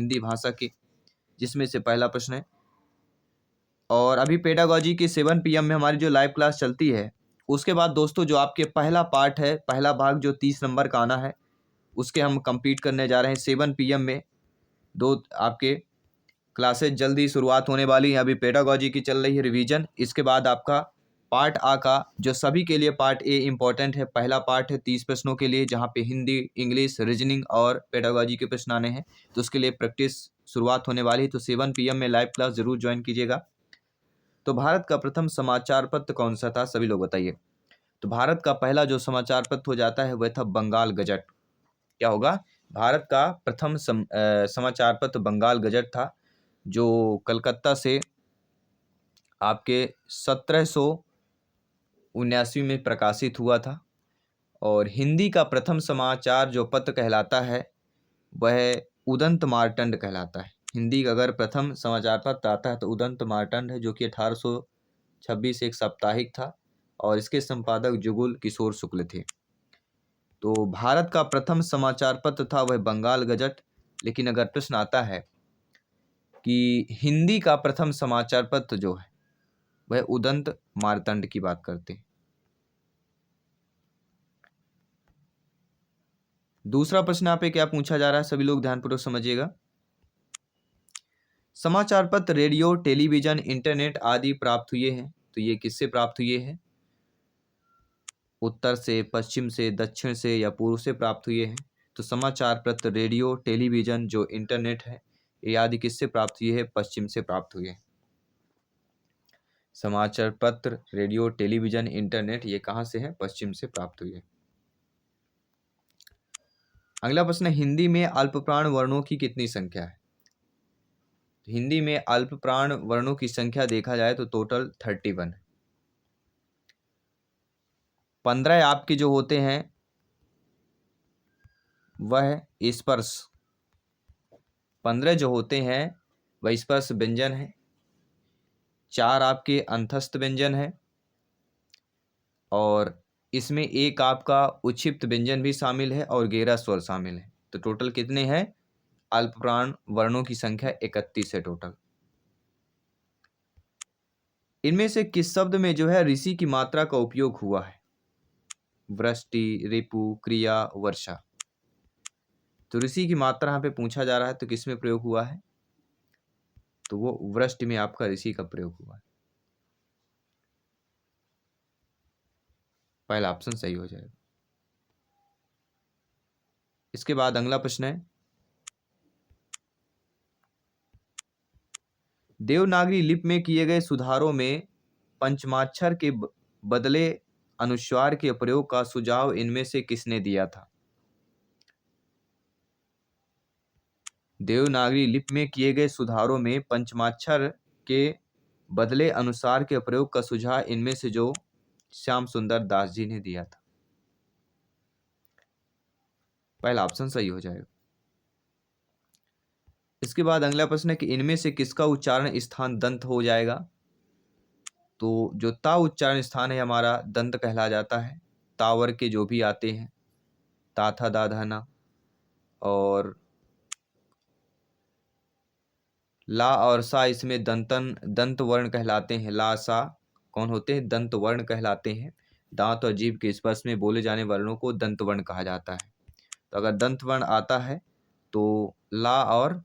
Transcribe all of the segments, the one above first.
हिंदी भाषा के, जिसमें से पहला प्रश्न है। और अभी पेडागॉजी की 7 PM में हमारी जो लाइव क्लास चलती है, उसके बाद दोस्तों जो आपके पहला पार्ट है, पहला भाग जो 30 नंबर का आना है, उसके हम कंप्लीट करने जा रहे हैं 7 PM में। 2 आपके क्लासेज जल्दी शुरुआत होने वाली है। अभी पेडागॉजी की चल रही है रिवीजन, इसके बाद आपका पार्ट आ का जो सभी के लिए पार्ट ए इम्पॉर्टेंट है, पहला पार्ट है 30 प्रश्नों के लिए, जहाँ पे हिंदी, इंग्लिश, रीजनिंग और पेडागॉजी के प्रश्न आने हैं। तो उसके लिए प्रैक्टिस शुरुआत होने वाली है। तो 7 PM में लाइव क्लास जरूर ज्वाइन कीजिएगा। तो भारत का प्रथम समाचार पत्र कौन सा था, सभी लोग बताइए। तो भारत का पहला जो समाचार पत्र हो जाता है वह था बंगाल गजट। क्या होगा? भारत का प्रथम समाचार पत्र बंगाल गजट था, जो कलकत्ता से आपके 1779 में प्रकाशित हुआ था। और हिंदी का प्रथम समाचार जो पत्र कहलाता है वह उदंत मार्तंड कहलाता है। हिंदी का अगर प्रथम समाचार पत्र आता है तो उदंत मार्तंड है, जो कि 1826 एक साप्ताहिक था और इसके संपादक जुगुल किशोर शुक्ल थे। तो भारत का प्रथम समाचार पत्र था वह बंगाल गजट। लेकिन अगर प्रश्न आता है कि हिंदी का प्रथम समाचार पत्र जो है वह उदंत मार्तंड की बात करते हैं। दूसरा प्रश्न यहाँ पे क्या पूछा जा रहा है, सभी लोग ध्यानपूर्वक समझिएगा। समाचार पत्र रेडियो, टेलीविजन, इंटरनेट आदि प्राप्त हुए हैं, तो ये किससे प्राप्त हुए हैं? उत्तर से, पश्चिम से, दक्षिण से या पूर्व से प्राप्त हुए हैं? तो समाचार पत्र रेडियो, टेलीविजन, जो इंटरनेट है, ये आदि किससे प्राप्त हुए हैं? पश्चिम से प्राप्त हुए हैं। समाचार पत्र, रेडियो, टेलीविजन, इंटरनेट ये कहाँ से है? पश्चिम से प्राप्त हुए हैं। अगला प्रश्न है, हिंदी में अल्पप्राण वर्णों की कितनी संख्या है? हिंदी में अल्पप्राण वर्णों की संख्या देखा जाए तो टोटल 31 है। 15 आपके जो होते हैं वह स्पर्श, 15 जो होते हैं वह स्पर्श व्यंजन है। 4 आपके अंतस्थ व्यंजन है और इसमें एक आपका उच्छिप्त व्यंजन भी शामिल है और गैरा स्वर शामिल है। तो टोटल कितने हैं? अल्पप्राण वर्णों की संख्या 31 है टोटल। इनमें से किस शब्द में जो है ऋषि की मात्रा का उपयोग हुआ है? वृष्टि, रिपु, क्रिया, वर्षा। तो ऋषि की मात्रा यहाँ पे पूछा जा रहा है, तो किस में प्रयोग हुआ है? तो वो वृष्टि में आपका ऋषि का प्रयोग हुआ है। पहला ऑप्शन सही हो जाएगा। इसके बाद अगला प्रश्न है, देवनागरी लिपि में किए गए सुधारों में पंचमाक्षर के बदले अनुस्वार के प्रयोग का सुझाव इनमें से किसने दिया था? देवनागरी लिपि में किए गए सुधारों में पंचमाक्षर के बदले अनुसार के प्रयोग का सुझाव इनमें से जो श्याम सुंदर दास जी ने दिया था। पहला ऑप्शन सही हो जाएगा। इसके बाद अगला प्रश्न है कि इनमें से किसका उच्चारण स्थान दंत हो जाएगा? तो जो ता उच्चारण स्थान है हमारा दंत कहला जाता है। तावर के जो भी आते हैं, ता था दा धा ना, और ला और सा इसमें दंत वर्ण कहलाते हैं। ला सा कौन होते हैं? दंत वर्ण कहलाते हैं। दांत और जीभ के स्पर्श में बोले जाने वर्णों को दंत वर्ण कहा जाता है। तो अगर दंत वर्ण आता है तो ला और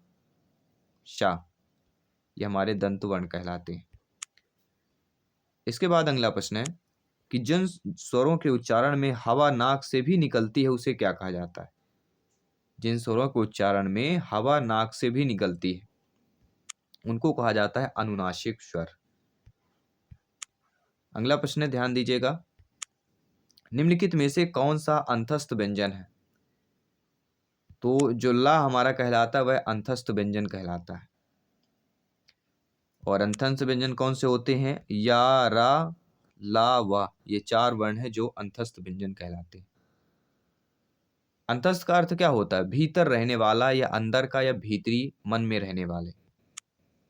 शा ये हमारे दंत वर्ण कहलाते हैं। इसके बाद अगला प्रश्न है कि जिन स्वरों के उच्चारण में हवा नाक से भी निकलती है उसे क्या कहा जाता है? जिन स्वरों के उच्चारण में हवा नाक से भी निकलती है उनको कहा जाता है अनुनासिक स्वर। अगला प्रश्न है, ध्यान दीजिएगा, निम्नलिखित में से कौन सा अंतस्थ व्यंजन है? तो जो ला हमारा कहलाता है वह अंतस्थ व्यंजन कहलाता है। और अंतस्थ व्यंजन कौन से होते हैं? या, रा, ला, वा, ये 4 वर्ण है जो अंतस्थ व्यंजन कहलाते हैं। अंतस्थ का अर्थ क्या होता है? भीतर रहने वाला या अंदर का या भीतरी मन में रहने वाले।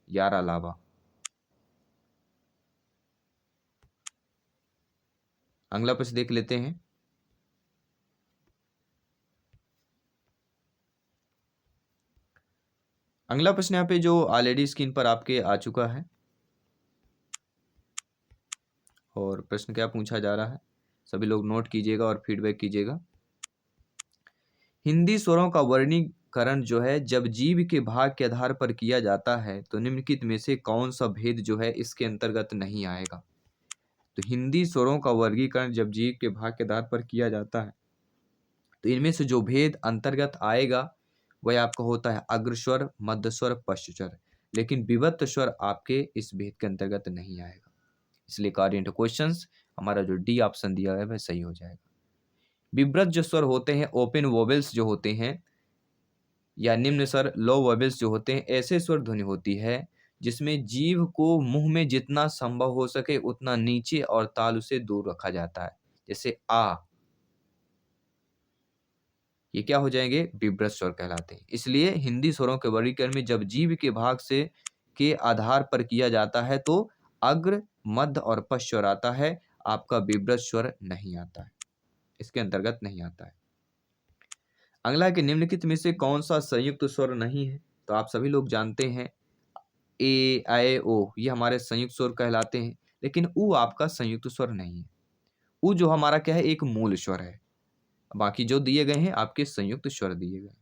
यारा लावा। अगला प्रश्न देख लेते हैं, अगला प्रश्न यहाँ पे जो ऑलरेडी स्क्रीन पर आपके आ चुका है, और प्रश्न क्या पूछा जा रहा है, सभी लोग नोट कीजिएगा और फीडबैक कीजिएगा। हिंदी स्वरों का वर्गीकरण जो है जब जीव के भाग के आधार पर किया जाता है तो निम्नलिखित में से कौन सा भेद जो है इसके अंतर्गत नहीं आएगा। तो हिंदी स्वरों का वर्गीकरण जब जीव के भाग के आधार पर किया जाता है तो इनमें से जो भेद अंतर्गत आएगा वह आपका होता है अग्र स्वर, मध्य स्वर, पश्च स्वर, लेकिन विभक्त स्वर आपके इस भेद के अंतर्गत नहीं आएगा। इसलिए अकॉर्डिंग टू क्वेश्चंस हमारा जो डी ऑप्शन दिया है वह सही हो जाएगा। विभक्त जो स्वर होते हैं, ओपन वोवेल्स जो होते हैं या निम्न स्वर लो वोवेल्स जो होते हैं, ऐसे स्वर ध्वनि होती है जिसमें जीव को मुंह में जितना संभव हो सके उतना नीचे और तालु से दूर रखा जाता है। जैसे आ, ये क्या हो जाएंगे, विभ्रत स्वर कहलाते हैं। इसलिए हिंदी स्वरों के वर्गीकरण में जब जीव के भाग से के आधार पर किया जाता है तो अग्र, मध्य और पश्च स्वर आता है, आपका विभ्रत स्वर नहीं आता है, इसके अंतर्गत नहीं आता है। अगला है कि निम्नलिखित में से कौन सा संयुक्त स्वर नहीं है। तो आप सभी लोग जानते हैं ए, ऐ, ओ ये हमारे संयुक्त स्वर कहलाते हैं, लेकिन उ आपका संयुक्त स्वर नहीं है। उ जो हमारा क्या है, एक मूल स्वर है। बाकी जो दिए गए हैं आपके संयुक्त स्वर दिए गए।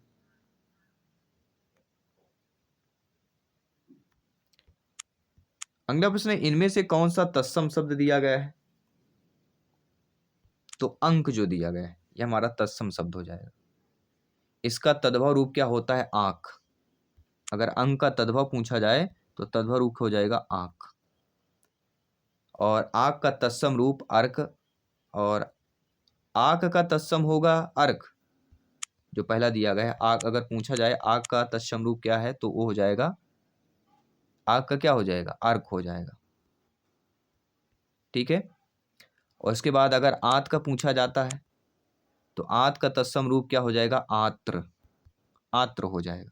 अगला प्रश्न है, इनमें से कौन सा तत्सम शब्द दिया गया है। तो अंक जो दिया गया है यह हमारा तत्सम शब्द हो जाएगा। इसका तद्भव रूप क्या होता है, आंख। अगर अंक का तद्भव पूछा जाए तो तद्भव रूप हो जाएगा आंख, और आंख का तत्सम रूप अर्क, और आंख का तत्सम होगा अर्क जो पहला दिया गया है। आंख अगर पूछा जाए आंख का तत्सम रूप क्या है तो वो हो जाएगा, आंख का क्या हो जाएगा, अर्क हो जाएगा। ठीक है। और इसके बाद अगर आंत का पूछा जाता है तो आंत का तत्सम रूप क्या हो जाएगा, आत्र, आत्र हो जाएगा।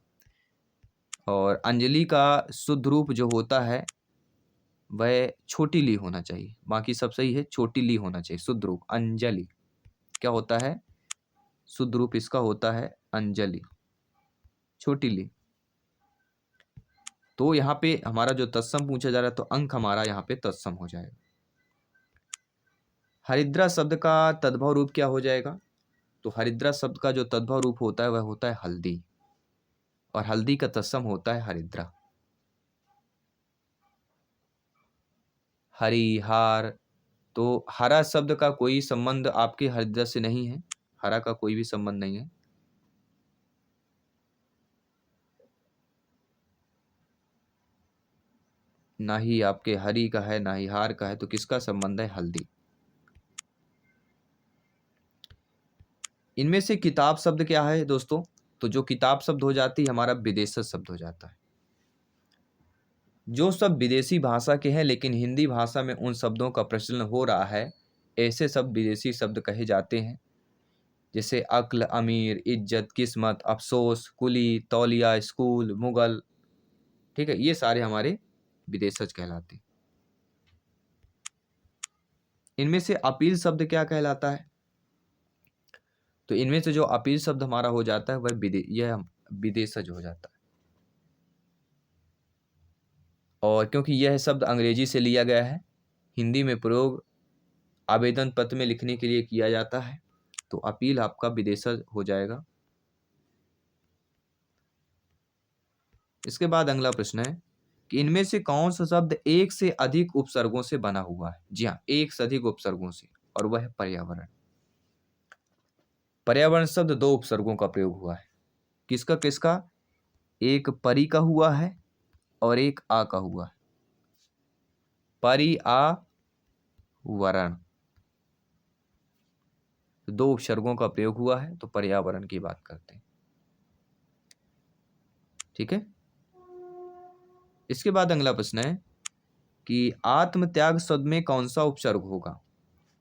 और अंजलि का शुद्ध रूप जो होता है वह छोटी ली होना चाहिए, बाकी सब सही है, छोटी ली होना चाहिए शुद्ध रूप। अंजलि क्या होता है, शुद्ध रूप इसका होता है अंजलि, छोटी ली। तो यहाँ पे हमारा जो तत्सम पूछा जा रहा है तो अंक हमारा यहाँ पे तत्सम हो जाएगा। हरिद्रा शब्द का तद्भव रूप क्या हो जाएगा। तो हरिद्रा शब्द का जो तद्भव रूप होता है वह होता है हल्दी, और हल्दी का तत्सम होता है हरिद्रा। हरिहार, तो हरा शब्द का कोई संबंध आपके हरिद्रा से नहीं है, हरा का कोई भी संबंध नहीं है। ना ही आपके हरि का है ना ही हार का है, तो किसका संबंध है, हल्दी। इनमें से किताब शब्द क्या है दोस्तों। तो जो किताब शब्द हो जाती है हमारा विदेशज शब्द हो जाता है। जो सब विदेशी भाषा के हैं लेकिन हिंदी भाषा में उन शब्दों का प्रचलन हो रहा है, ऐसे सब विदेशी शब्द कहे जाते हैं। जैसे अक्ल, अमीर, इज्जत, किस्मत, अफसोस, कुली, तौलिया, स्कूल, मुगल। ठीक है, ये सारे हमारे विदेशज कहलाते हैं। इनमें से अपील शब्द क्या कहलाता है। तो इनमें से जो अपील शब्द हमारा हो जाता है वह यह विदेशज हो जाता है। और क्योंकि यह शब्द अंग्रेजी से लिया गया है, हिंदी में प्रयोग आवेदन पत्र में लिखने के लिए किया जाता है, तो अपील आपका विदेशज हो जाएगा। इसके बाद अगला प्रश्न है कि इनमें से कौन सा शब्द एक से अधिक उपसर्गों से बना हुआ है। जी हाँ, एक से अधिक उपसर्गों से, और वह है पर्यावरण। पर्यावरण शब्द दो उपसर्गों का प्रयोग हुआ है। किसका किसका, एक परि का हुआ है और एक आ का हुआ है। परि आ वरण, दो उपसर्गों का प्रयोग हुआ है, तो पर्यावरण की बात करते हैं। ठीक है। इसके बाद अगला प्रश्न है कि आत्मत्याग शब्द में कौन सा उपसर्ग होगा।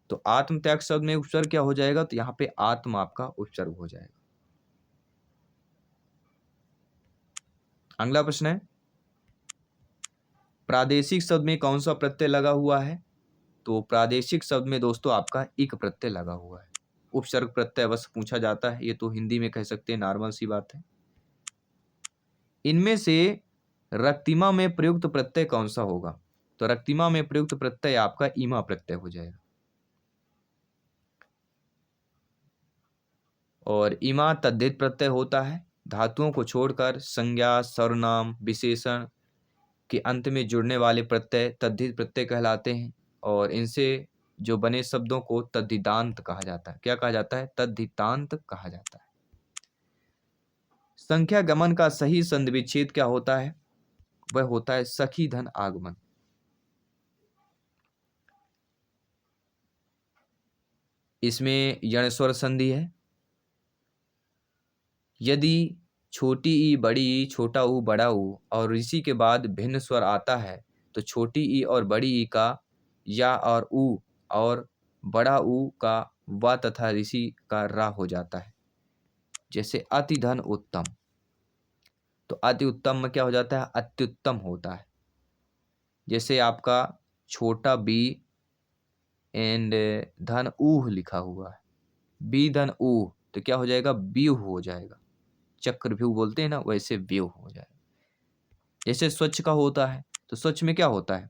तो आत्मत्याग शब्द में उपसर्ग क्या हो जाएगा, तो यहाँ पे आत्म आपका उपसर्ग हो जाएगा। अगला प्रश्न है प्रादेशिक शब्द में कौन सा प्रत्यय लगा हुआ है। तो प्रादेशिक शब्द में दोस्तों आपका इक प्रत्यय लगा हुआ है। उपसर्ग प्रत्यय अवश्य पूछा जाता है, ये तो हिंदी में कह सकते हैं, नॉर्मल सी बात है। इनमें से रक्तिमा में प्रयुक्त प्रत्यय कौन सा होगा? तो रक्तिमा में प्रयुक्त प्रत्यय आपका ईमा प्रत्यय हो जाएगा। और ईमा तद्धित प्रत्यय होता है। धातुओं को छोड़कर संज्ञा, सर्वनाम, विशेषण के अंत में जुड़ने वाले प्रत्यय तद्धित प्रत्यय कहलाते हैं और इनसे जो बने शब्दों को तद्धितांत कहा जाता है। क्या कहा जाता है? तद्धितांत कहा जाता है। संख्या गमन का सही संधि विच्छेद क्या होता है? वह होता है सखी धन आगमन। इसमें यण स्वर संधि है। यदि छोटी ई, बड़ी ई, छोटा ऊ, बड़ा ऊ और ऋषि के बाद भिन्न स्वर आता है तो छोटी ई और बड़ी ई का या और ऊ और बड़ा ऊ का व तथा ऋषि का रा हो जाता है। जैसे अति धन उत्तम, तो अति उत्तम में क्या हो जाता है? अत्युत्तम होता है। जैसे आपका छोटा बी एंड धन ऊह लिखा हुआ है, बी धन ऊह, तो क्या हो जाएगा? व्यूह हो जाएगा। चक्रव्यूह बोलते हैं ना, वैसे व्यूह हो जाएगा। जैसे स्वच्छ का होता है, तो स्वच्छ में क्या होता है?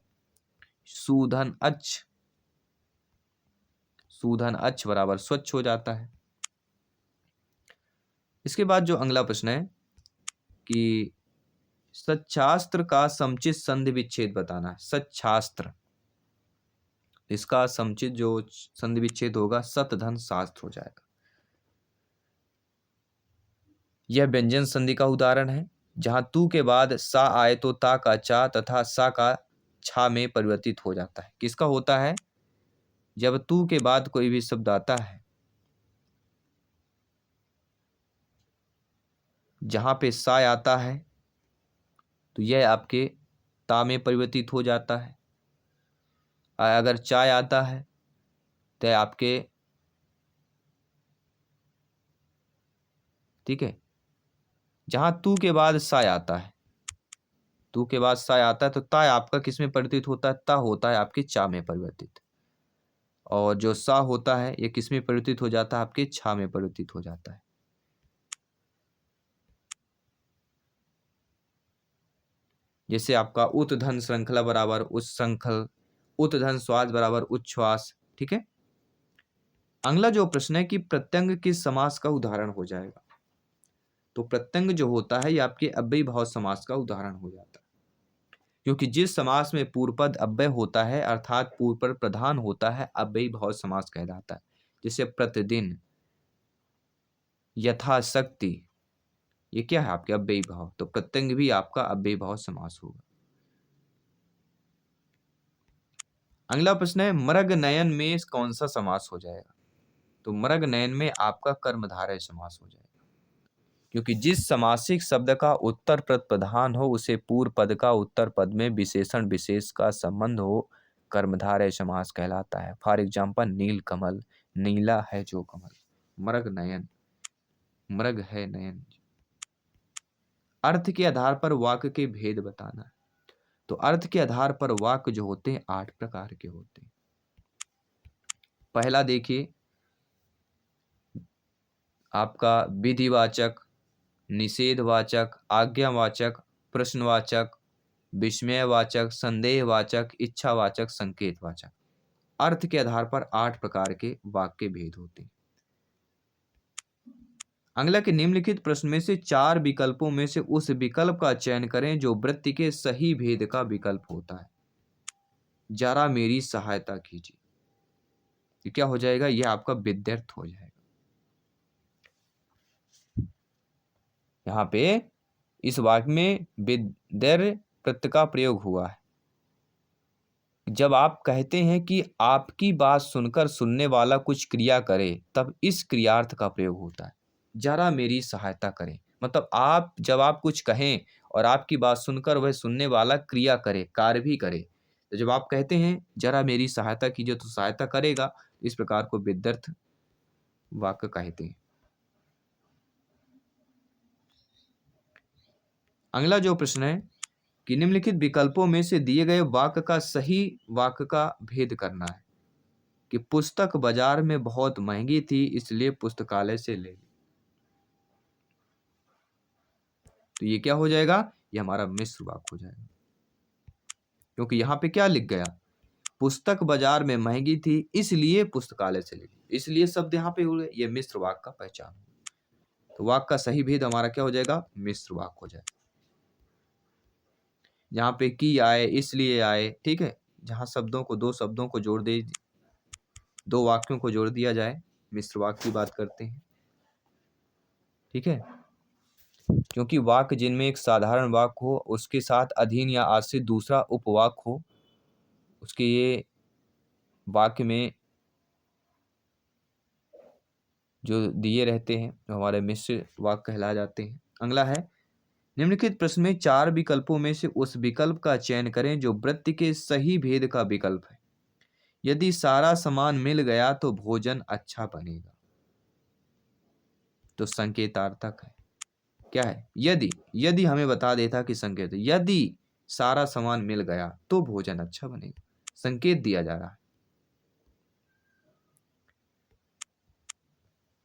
सुधन अच्छ, सुधन अच्छ बराबर स्वच्छ हो जाता है। इसके बाद जो अगला प्रश्न है कि सच्छास्त्र का समुचित संधि विच्छेद बताना है। सच्छास्त्र, इसका समुचित जो संधि विच्छेद होगा सतधन शास्त्र हो जाएगा। यह व्यंजन संधि का उदाहरण है। जहां तू के बाद सा आए तो ता का चा तथा सा का छा में परिवर्तित हो जाता है। किसका होता है? जब तू के बाद कोई भी शब्द आता है, जहां पे सा आता है तो यह आपके ता में परिवर्तित हो जाता है। अगर चाय आता है तो आपके, ठीक है, जहां तू के बाद सा आता है, तू के बाद सा आता है तो ता आपका किस में परिवर्तित होता है? ता होता है आपके चा में परिवर्तित। और जो सा होता है ये किस में परिवर्तित हो जाता है? आपके छा में परिवर्तित हो जाता है। जैसे आपका उत धन श्रृंखला बराबर उत्श्रंखल, उत धन श्वास बराबर उच्छ्वास। ठीक है। अगला जो प्रश्न है कि प्रत्यंग किस समास का उदाहरण हो जाएगा? तो प्रत्यंग जो होता है ये आपके अव्ययी भाव समास का उदाहरण हो जाता है, क्योंकि जिस समास में पूर्व पद अव्यय होता है अर्थात पूर्व पद प्रधान होता है, अव्ययी भाव समास कहलाता है। जैसे प्रतिदिन, यथाशक्ति, ये क्या है? आपके अव्ययी भाव। तो प्रत्यंग भी आपका अव्ययी भाव समास होगा। अगला प्रश्न है मृग नयन में कौन सा समास हो जाएगा? तो मृग नयन में आपका कर्मधारय समास हो जाएगा, क्योंकि जिस समासिक शब्द का उत्तर पद प्रधान हो उसे पूर्व पद का उत्तर पद में विशेषण विशेष का संबंध हो, कर्मधारय समास कहलाता है। फॉर एग्जाम्पल नील कमल, नीला है जो कमल। मृग नयन, मृग है नयन। अर्थ के आधार पर वाक्य के भेद बताना है। तो अर्थ के आधार पर वाक्य जो होते हैं 8 प्रकार के होते हैं। पहला देखिए आपका विधिवाचक, निषेधवाचक, आज्ञावाचक, प्रश्नवाचक, विस्मयवाचक, संदेहवाचक, इच्छावाचक, संकेतवाचक। अर्थ के आधार पर 8 प्रकार के वाक्य भेद होते हैं। अगला के निम्नलिखित प्रश्न में से 4 विकल्पों में से उस विकल्प का चयन करें जो वृत्ति के सही भेद का विकल्प होता है। जरा मेरी सहायता कीजिए, ये क्या हो जाएगा? यह आपका विद्यार्थ हो जाएगा। यहाँ पे इस वाक्य में विद्यर प्रत्यय का प्रयोग हुआ है। जब आप कहते हैं कि आपकी बात सुनकर सुनने वाला कुछ क्रिया करे तब इस क्रियार्थ का प्रयोग होता है। जरा मेरी सहायता करें, मतलब आप जब आप कुछ कहें और आपकी बात सुनकर वह सुनने वाला क्रिया करे, कार्य भी करे, तो जब आप कहते हैं जरा मेरी सहायता कीजिए तो सहायता करेगा। इस प्रकार को विद्यर्थ वाक्य कहते हैं। अगला जो प्रश्न है कि निम्नलिखित विकल्पों में से दिए गए वाक्य का सही वाक्य का भेद करना है। कि पुस्तक बाजार में बहुत महंगी थी इसलिए पुस्तकालय से ले ली। तो ये क्या हो जाएगा, ये हमारा मिश्र वाक्य हो जाएगा, क्योंकि यहाँ पे क्या लिख गया, पुस्तक बाजार में महंगी थी इसलिए पुस्तकालय से ली, इसलिए शब्द यहाँ पे हुए, ये मिश्र वाक्य का पहचान। तो वाक्य का सही भेद हमारा क्या हो जाएगा, मिश्र वाक्य हो जाएगा। जहाँ पे की आए, इसलिए आए, ठीक है, जहाँ शब्दों को, दो शब्दों को जोड़ दे, दो वाक्यों को जोड़ दिया जाए, मिश्र वाक्य की बात करते हैं, ठीक है। क्योंकि वाक्य जिनमें एक साधारण वाक्य हो, उसके साथ अधीन या आश्रित दूसरा उपवाक्य हो, उसके ये वाक्य में जो दिए रहते हैं, जो हमारे मिश्र वाक्य कहला जाते हैं। अगला है, निम्नलिखित प्रश्न में 4 विकल्पों में से उस विकल्प का चयन करें जो वृत्ति के सही भेद का विकल्प है। यदि सारा सामान मिल गया तो भोजन अच्छा बनेगा। तो संकेतार्थक है, क्या है, यदि हमें बता देता कि संकेत, यदि सारा सामान मिल गया तो भोजन अच्छा बनेगा, संकेत दिया जा रहा है।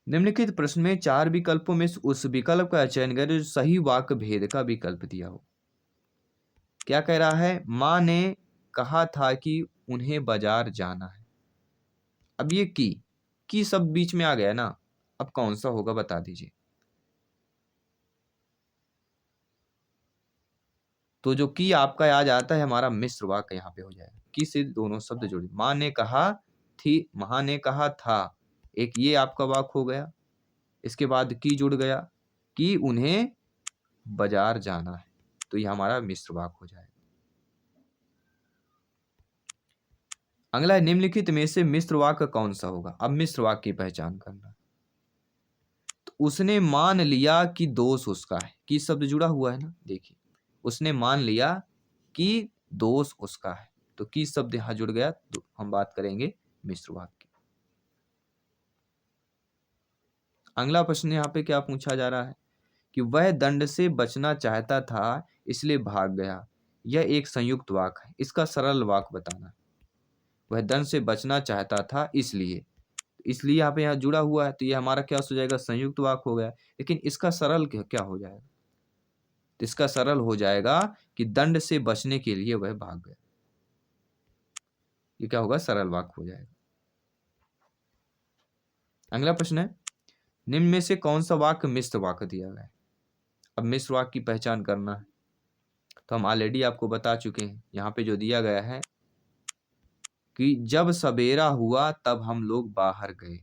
निम्नलिखित प्रश्न में 4 विकल्पों में उस विकल्प का चयन करें जो सही वाक्य भेद का विकल्प दिया हो। क्या कह रहा है, माँ ने कहा था कि उन्हें बाजार जाना है। अब ये की सब बीच में आ गया ना, अब कौन सा होगा बता दीजिए। तो जो की आपका आ जाता है, हमारा मिश्र वाक्य यहाँ पे हो जाएगा। की से दोनों शब्द जुड़े, माँ ने कहा थी, माँ ने कहा था, एक ये आपका वाक्य हो गया, इसके बाद की जुड़ गया, कि उन्हें बाजार जाना है, तो ये हमारा मिश्र वाक्य हो जाएगा। अगला है, निम्नलिखित में से मिश्र वाक्य कौन सा होगा। अब मिश्र वाक्य की पहचान करना। तो उसने मान लिया कि दोष उसका है, कि शब्द जुड़ा हुआ है ना, देखिए, उसने मान लिया कि दोष उसका है, तो की शब्द यहां जुड़ गया, तो हम बात करेंगे मिश्र वाक्य की। अगला प्रश्न यहाँ पे क्या पूछा जा रहा है कि वह दंड से बचना चाहता था इसलिए भाग गया। यह एक संयुक्त वाक्य है, इसका सरल वाक्य बताना। वह दंड से बचना चाहता था इसलिए यहाँ पे यहाँ जुड़ा हुआ है, तो ये हमारा क्या हो जाएगा, संयुक्त वाक्य हो गया। लेकिन इसका सरल क्या हो जाएगा, तो इसका सरल हो जाएगा कि दंड से बचने के लिए वह भाग गया। ये क्या होगा, सरल वाक्य हो जाएगा। अगला प्रश्न है, निम्न में से कौन सा वाक्य मिश्र वाक्य दिया गया है। अब मिश्र वाक्य की पहचान करना है, तो हम ऑलरेडी आपको बता चुके हैं। यहाँ पे जो दिया गया है कि जब सवेरा हुआ तब हम लोग बाहर गए,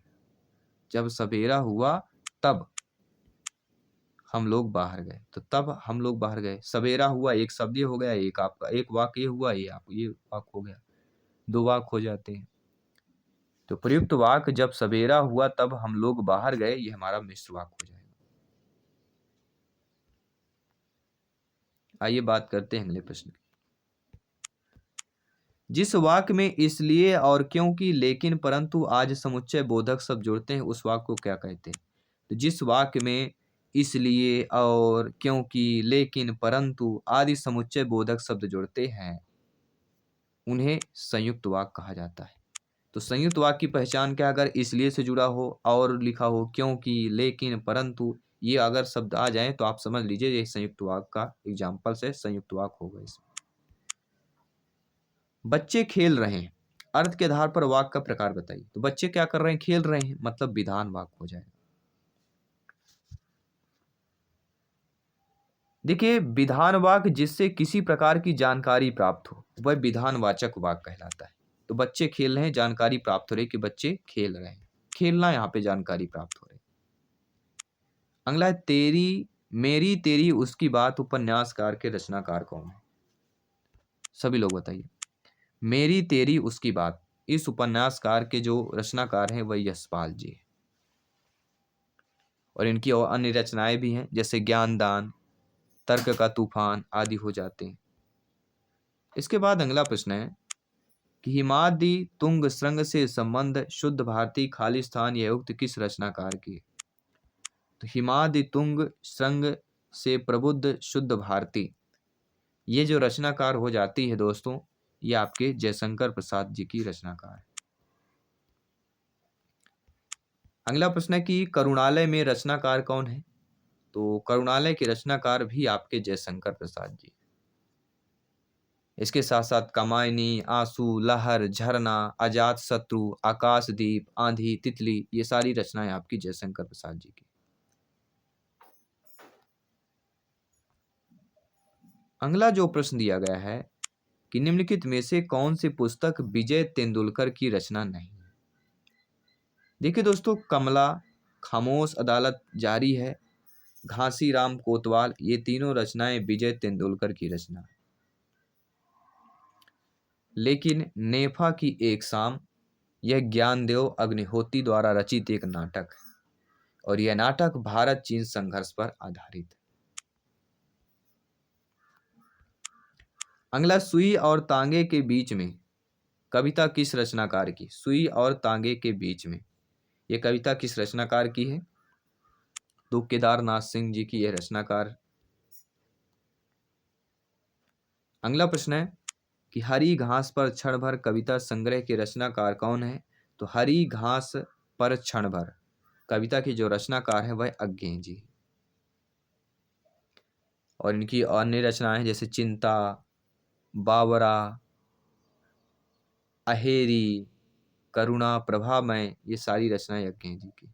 जब सवेरा हुआ तब हम लोग बाहर गए, तो तब हम लोग बाहर गए, सवेरा हुआ एक शब्द ये हो गया, एक आपका एक वाक्य हुआ, ये वाक्य हो गया, दो वाक्य हो जाते हैं। तो प्रयुक्त वाक्य जब सवेरा हुआ तब हम लोग बाहर गए, ये हमारा मिश्र वाक्य हो जाएगा। आइए बात करते हैं अगले प्रश्न की। जिस वाक्य में इसलिए और क्योंकि, लेकिन, परंतु आदि समुच्चय बोधक शब्द जुड़ते हैं उस वाक्य को क्या कहते हैं। तो जिस वाक्य में इसलिए और क्योंकि, लेकिन, परंतु आदि समुच्चय बोधक शब्द जुड़ते हैं उन्हें संयुक्त वाक्य कहा जाता है। तो संयुक्त वाक्य की पहचान क्या, अगर इसलिए से जुड़ा हो और लिखा हो क्योंकि, लेकिन, परंतु, ये अगर शब्द आ जाए तो आप समझ लीजिए ये संयुक्त वाक्य का एग्जाम्पल से संयुक्त वाक्य होगा। इसमें बच्चे खेल रहे हैं, अर्थ के आधार पर वाक्य का प्रकार बताइए। तो बच्चे क्या कर रहे हैं, खेल रहे हैं, मतलब विधान वाक्य हो जाएगा। देखिए, विधान वाक्य जिससे किसी प्रकार की जानकारी प्राप्त हो वह विधानवाचक वाक्य कहलाता है। तो बच्चे खेल रहे हैं, जानकारी प्राप्त हो रही कि बच्चे खेल रहे हैं, खेलना यहाँ पे जानकारी प्राप्त हो रही। अगला है, तेरी मेरी तेरी उसकी बात उपन्यासकार के रचनाकार कौन है। सभी लोग बताइए, मेरी तेरी उसकी बात, इस उपन्यासकार के जो रचनाकार हैं वह यशपाल जी है। और इनकी और अन्य रचनाएं भी हैं, जैसे ज्ञानदान, तर्क का तूफान आदि हो जाते हैं। इसके बाद अगला प्रश्न है कि हिमाद्री तुंग श्रृंग से संबंध शुद्ध भारती खालिस्तान यह उक्त किस रचनाकार की। तो हिमाद्री तुंग श्रृंग से प्रबुद्ध शुद्ध भारती, ये जो रचनाकार हो जाती है दोस्तों, ये आपके जयशंकर प्रसाद जी की रचनाकार है। अगला प्रश्न है कि करुणालय में रचनाकार कौन है। तो करुणालय के रचनाकार भी आपके जयशंकर प्रसाद जी। इसके साथ साथ कामायनी, आंसू, लहर, झरना, अजात शत्रु, आकाशदीप, आंधी, तितली, ये सारी रचनाएं आपकी जयशंकर प्रसाद जी की। अगला जो प्रश्न दिया गया है कि निम्नलिखित में से कौन सी पुस्तक विजय तेंदुलकर की रचना नहीं है। देखिए दोस्तों, कमला, खामोश अदालत जारी है, घासीराम कोतवाल, ये तीनों रचनाएं विजय तेंदुलकर की रचना है। लेकिन नेफा की एक शाम, यह ज्ञानदेव अग्निहोत्री द्वारा रचित एक नाटक है और यह नाटक भारत चीन संघर्ष पर आधारित है। अगला, सुई और तांगे के बीच में कविता किस रचनाकार की। सुई और तांगे के बीच में ये कविता किस रचनाकार की है। तो केदारनाथ सिंह जी की यह रचनाकार। अगला प्रश्न है कि हरी घास पर क्षण भर कविता संग्रह के रचनाकार कौन है। तो हरी घास पर क्षण भर कविता की जो रचनाकार है वह अज्ञे जी। और इनकी अन्य रचनाएं जैसे चिंता, बावरा, अहेरी, करुणा, प्रभामय, ये सारी रचनाएं अज्ञे जी की।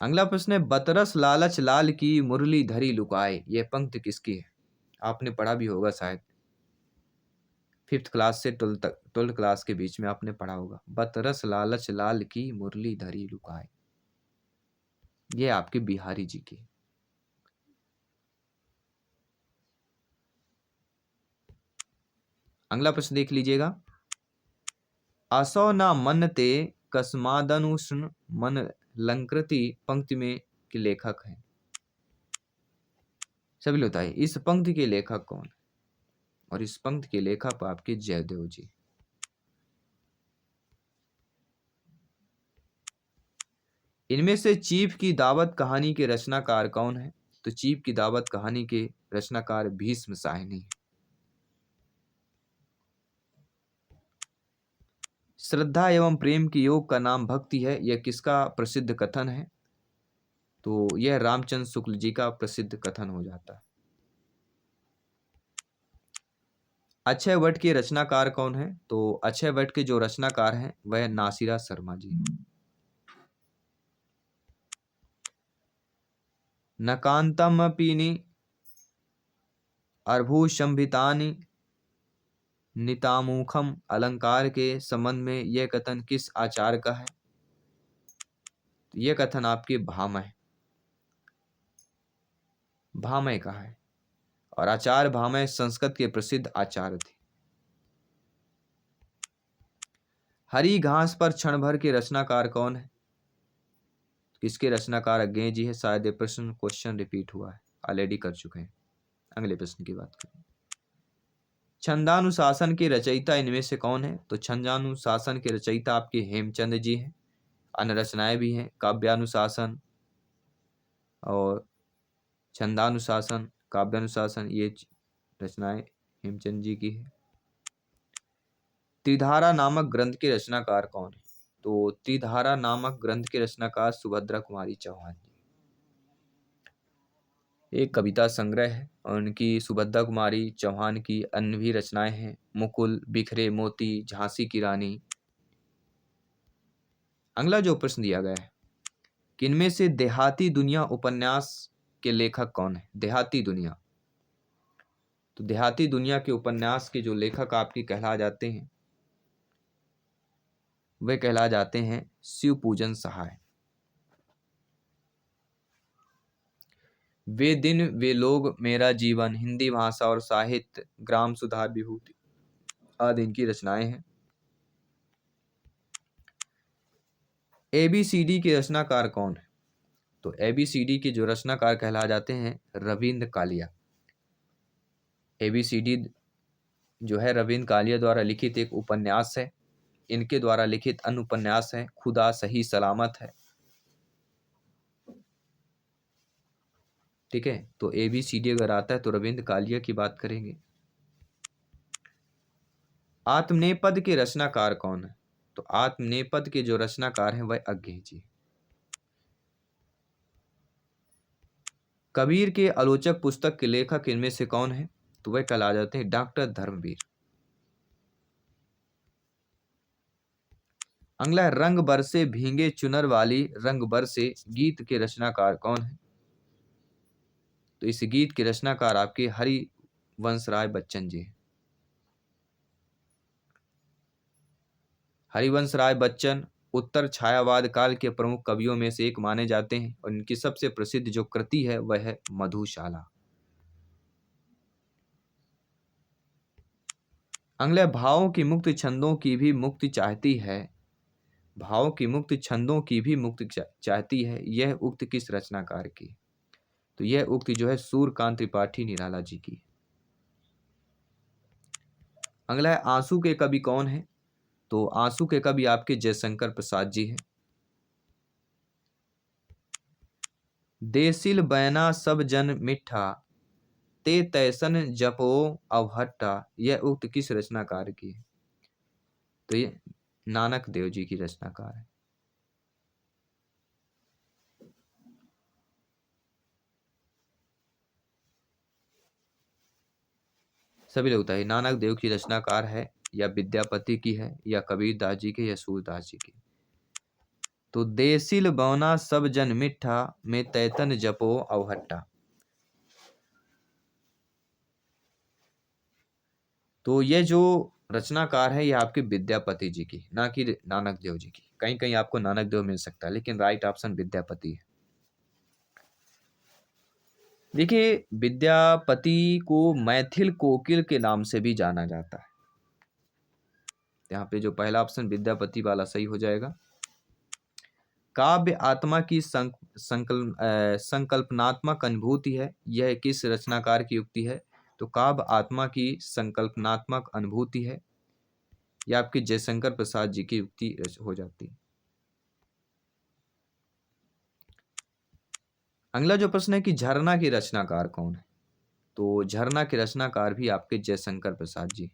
अगला प्रश्न है, बतरस लालच लाल की मुरली धरी लुकाए, यह पंक्ति किसकी है। आपने पढ़ा भी होगा शायद, 5th क्लास से 12th क्लास के बीच में आपने पढ़ा होगा। बतरस लालच लाल की मुरली धरी लुकाए, ये आपके बिहारी जी की। अगला प्रश्न देख लीजिएगा, असौ न मनते कस्मादनुष्ण मन लंकृति पंक्ति में के लेखक हैं। सभी लोग बताइए इस पंक्ति के लेखक कौन है। और इस पंक्ति के लेखक आपके जयदेव जी। इनमें से चीफ की दावत कहानी के रचनाकार कौन है। तो चीफ की दावत कहानी के रचनाकार भीष्म साहनी है। श्रद्धा एवं प्रेम के योग का नाम भक्ति है, यह किसका प्रसिद्ध कथन है। तो यह रामचंद्र शुक्ल जी का प्रसिद्ध कथन हो जाता है। अक्षय वट के रचनाकार कौन है। तो अक्षय वट के जो रचनाकार हैं वह नासिरा शर्मा जी। नकांतमपि अर्भूषंभितानि नितामुखम अलंकार के संबंध में यह कथन किस आचार्य का है। यह कथन आपके भामह का है और आचार्य भामह संस्कृत के प्रसिद्ध आचार्य थे। हरी घास पर क्षण भर के रचनाकार कौन है। किसके रचनाकार अज्ञेय जी है। शायद ये क्वेश्चन रिपीट हुआ है, ऑलरेडी कर चुके हैं। अगले प्रश्न की बात करें, छंदानुशासन के रचयिता इनमें से कौन है। तो छंदानुशासन के रचयिता आपके हेमचंद जी हैं। अन्य रचनाएं भी हैं, काव्यानुशासन और छंदानुशासन, काव्यानुशासन, ये रचनाएं हेमचंद जी की है। त्रिधारा नामक ग्रंथ के रचनाकार कौन है। तो त्रिधारा नामक ग्रंथ के रचनाकार सुभद्रा कुमारी चौहान जी। एक कविता संग्रह है और उनकी सुभद्रा कुमारी चौहान की अन्य भी रचनाएं हैं, मुकुल, बिखरे मोती, झांसी की रानी। अगला जो प्रश्न दिया गया है, किनमें से देहाती दुनिया उपन्यास के लेखक कौन है। देहाती दुनिया, तो देहाती दुनिया के उपन्यास के जो लेखक आपके कहला जाते हैं वे कहला जाते हैं शिव पूजन सहाय। वे दिन वे लोग, मेरा जीवन, हिंदी भाषा और साहित्य, ग्राम सुधार विभूति आदि इनकी रचनाएं हैं। ABCD के रचनाकार कौन है। तो ABCD के जो रचनाकार कहला जाते हैं रविंद्र कालिया। ABCD जो है रविंद्र कालिया द्वारा लिखित एक उपन्यास है। इनके द्वारा लिखित अन्य उपन्यास है खुदा सही सलामत है। ठीक है, तो ABCD अगर आता है तो रविंद्र कालिया की बात करेंगे। आत्मनेपद के रचनाकार कौन है। तो आत्मनेपद के जो रचनाकार हैं वह अज्ञे जी। कबीर के आलोचक पुस्तक के लेखक इनमें से कौन है? तो वह कहला जाते हैं डॉक्टर धर्मवीर। अगला है रंग बरसे भीगे चुनर वाली रंग बरसे गीत के रचनाकार कौन है? तो इस गीत के रचनाकार आपके हरिवंश राय बच्चन जी हैं। हरिवंश राय बच्चन उत्तर छायावाद काल के प्रमुख कवियों में से एक माने जाते हैं और इनकी सबसे प्रसिद्ध जो कृति है वह है मधुशाला। अगले भावों की मुक्त छंदों की भी मुक्ति चाहती है, भावों की मुक्त छंदों की भी मुक्ति चाहती है, यह उक्ति किस रचनाकार की? तो यह उक्ति जो है सूर्यकांत त्रिपाठी निराला जी की। अगला है आंसू के कवि कौन है? तो आंसू के कवि आपके जयशंकर प्रसाद जी हैं। देसिल बैना सब जन मिठा ते तैसन जपो अवहट्टा, यह उक्त किस रचनाकार की है? तो ये नानक देव जी की रचनाकार है। सभी लोग बताइए नानक देव की रचनाकार है या विद्यापति की है या कबीर दास जी की या सूरदास जी की? तो देसिल बौना सब जन मिठा में तैतन जपो अवहट्टा। तो ये जो रचनाकार है ये आपके विद्यापति जी की, ना कि नानक देव जी की। कहीं कहीं आपको नानक देव मिल सकता है लेकिन राइट ऑप्शन विद्यापति है। देखिए विद्यापति को मैथिल कोकिल के नाम से भी जाना जाता है। यहाँ पे जो पहला ऑप्शन विद्यापति वाला सही हो जाएगा। काव्य आत्मा की संकल्पनात्मक अनुभूति है, यह किस रचनाकार की युक्ति है? तो काव्य आत्मा की संकल्पनात्मक अनुभूति है, यह आपके जयशंकर प्रसाद जी की युक्ति हो जाती है। अगला जो प्रश्न है कि झरना की रचनाकार कौन है? तो झरना के रचनाकार भी आपके जयशंकर प्रसाद जी।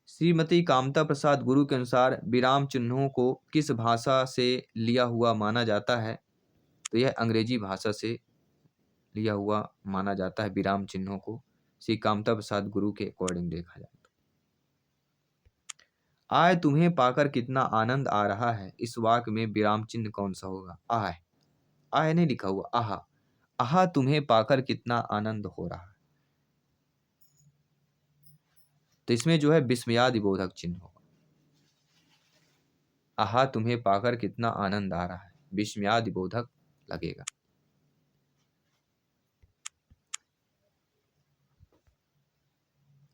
श्रीमती कामता प्रसाद गुरु के अनुसार विराम चिन्हों को किस भाषा से लिया हुआ माना जाता है? तो यह अंग्रेजी भाषा से लिया हुआ माना जाता है विराम चिन्हों को, श्री कामता प्रसाद गुरु के अकॉर्डिंग देखा जाए तो। आय तुम्हें पाकर कितना आनंद आ रहा है, इस वाक्य में विराम चिन्ह कौन सा होगा? आय, आय नहीं लिखा हुआ, आहा, आहा तुम्हें पाकर कितना आनंद हो रहा है, तो इसमें जो है विस्मयादि बोधक चिन्ह होगा। आहा तुम्हें पाकर कितना आनंद आ रहा है, विस्मयादि बोधक लगेगा।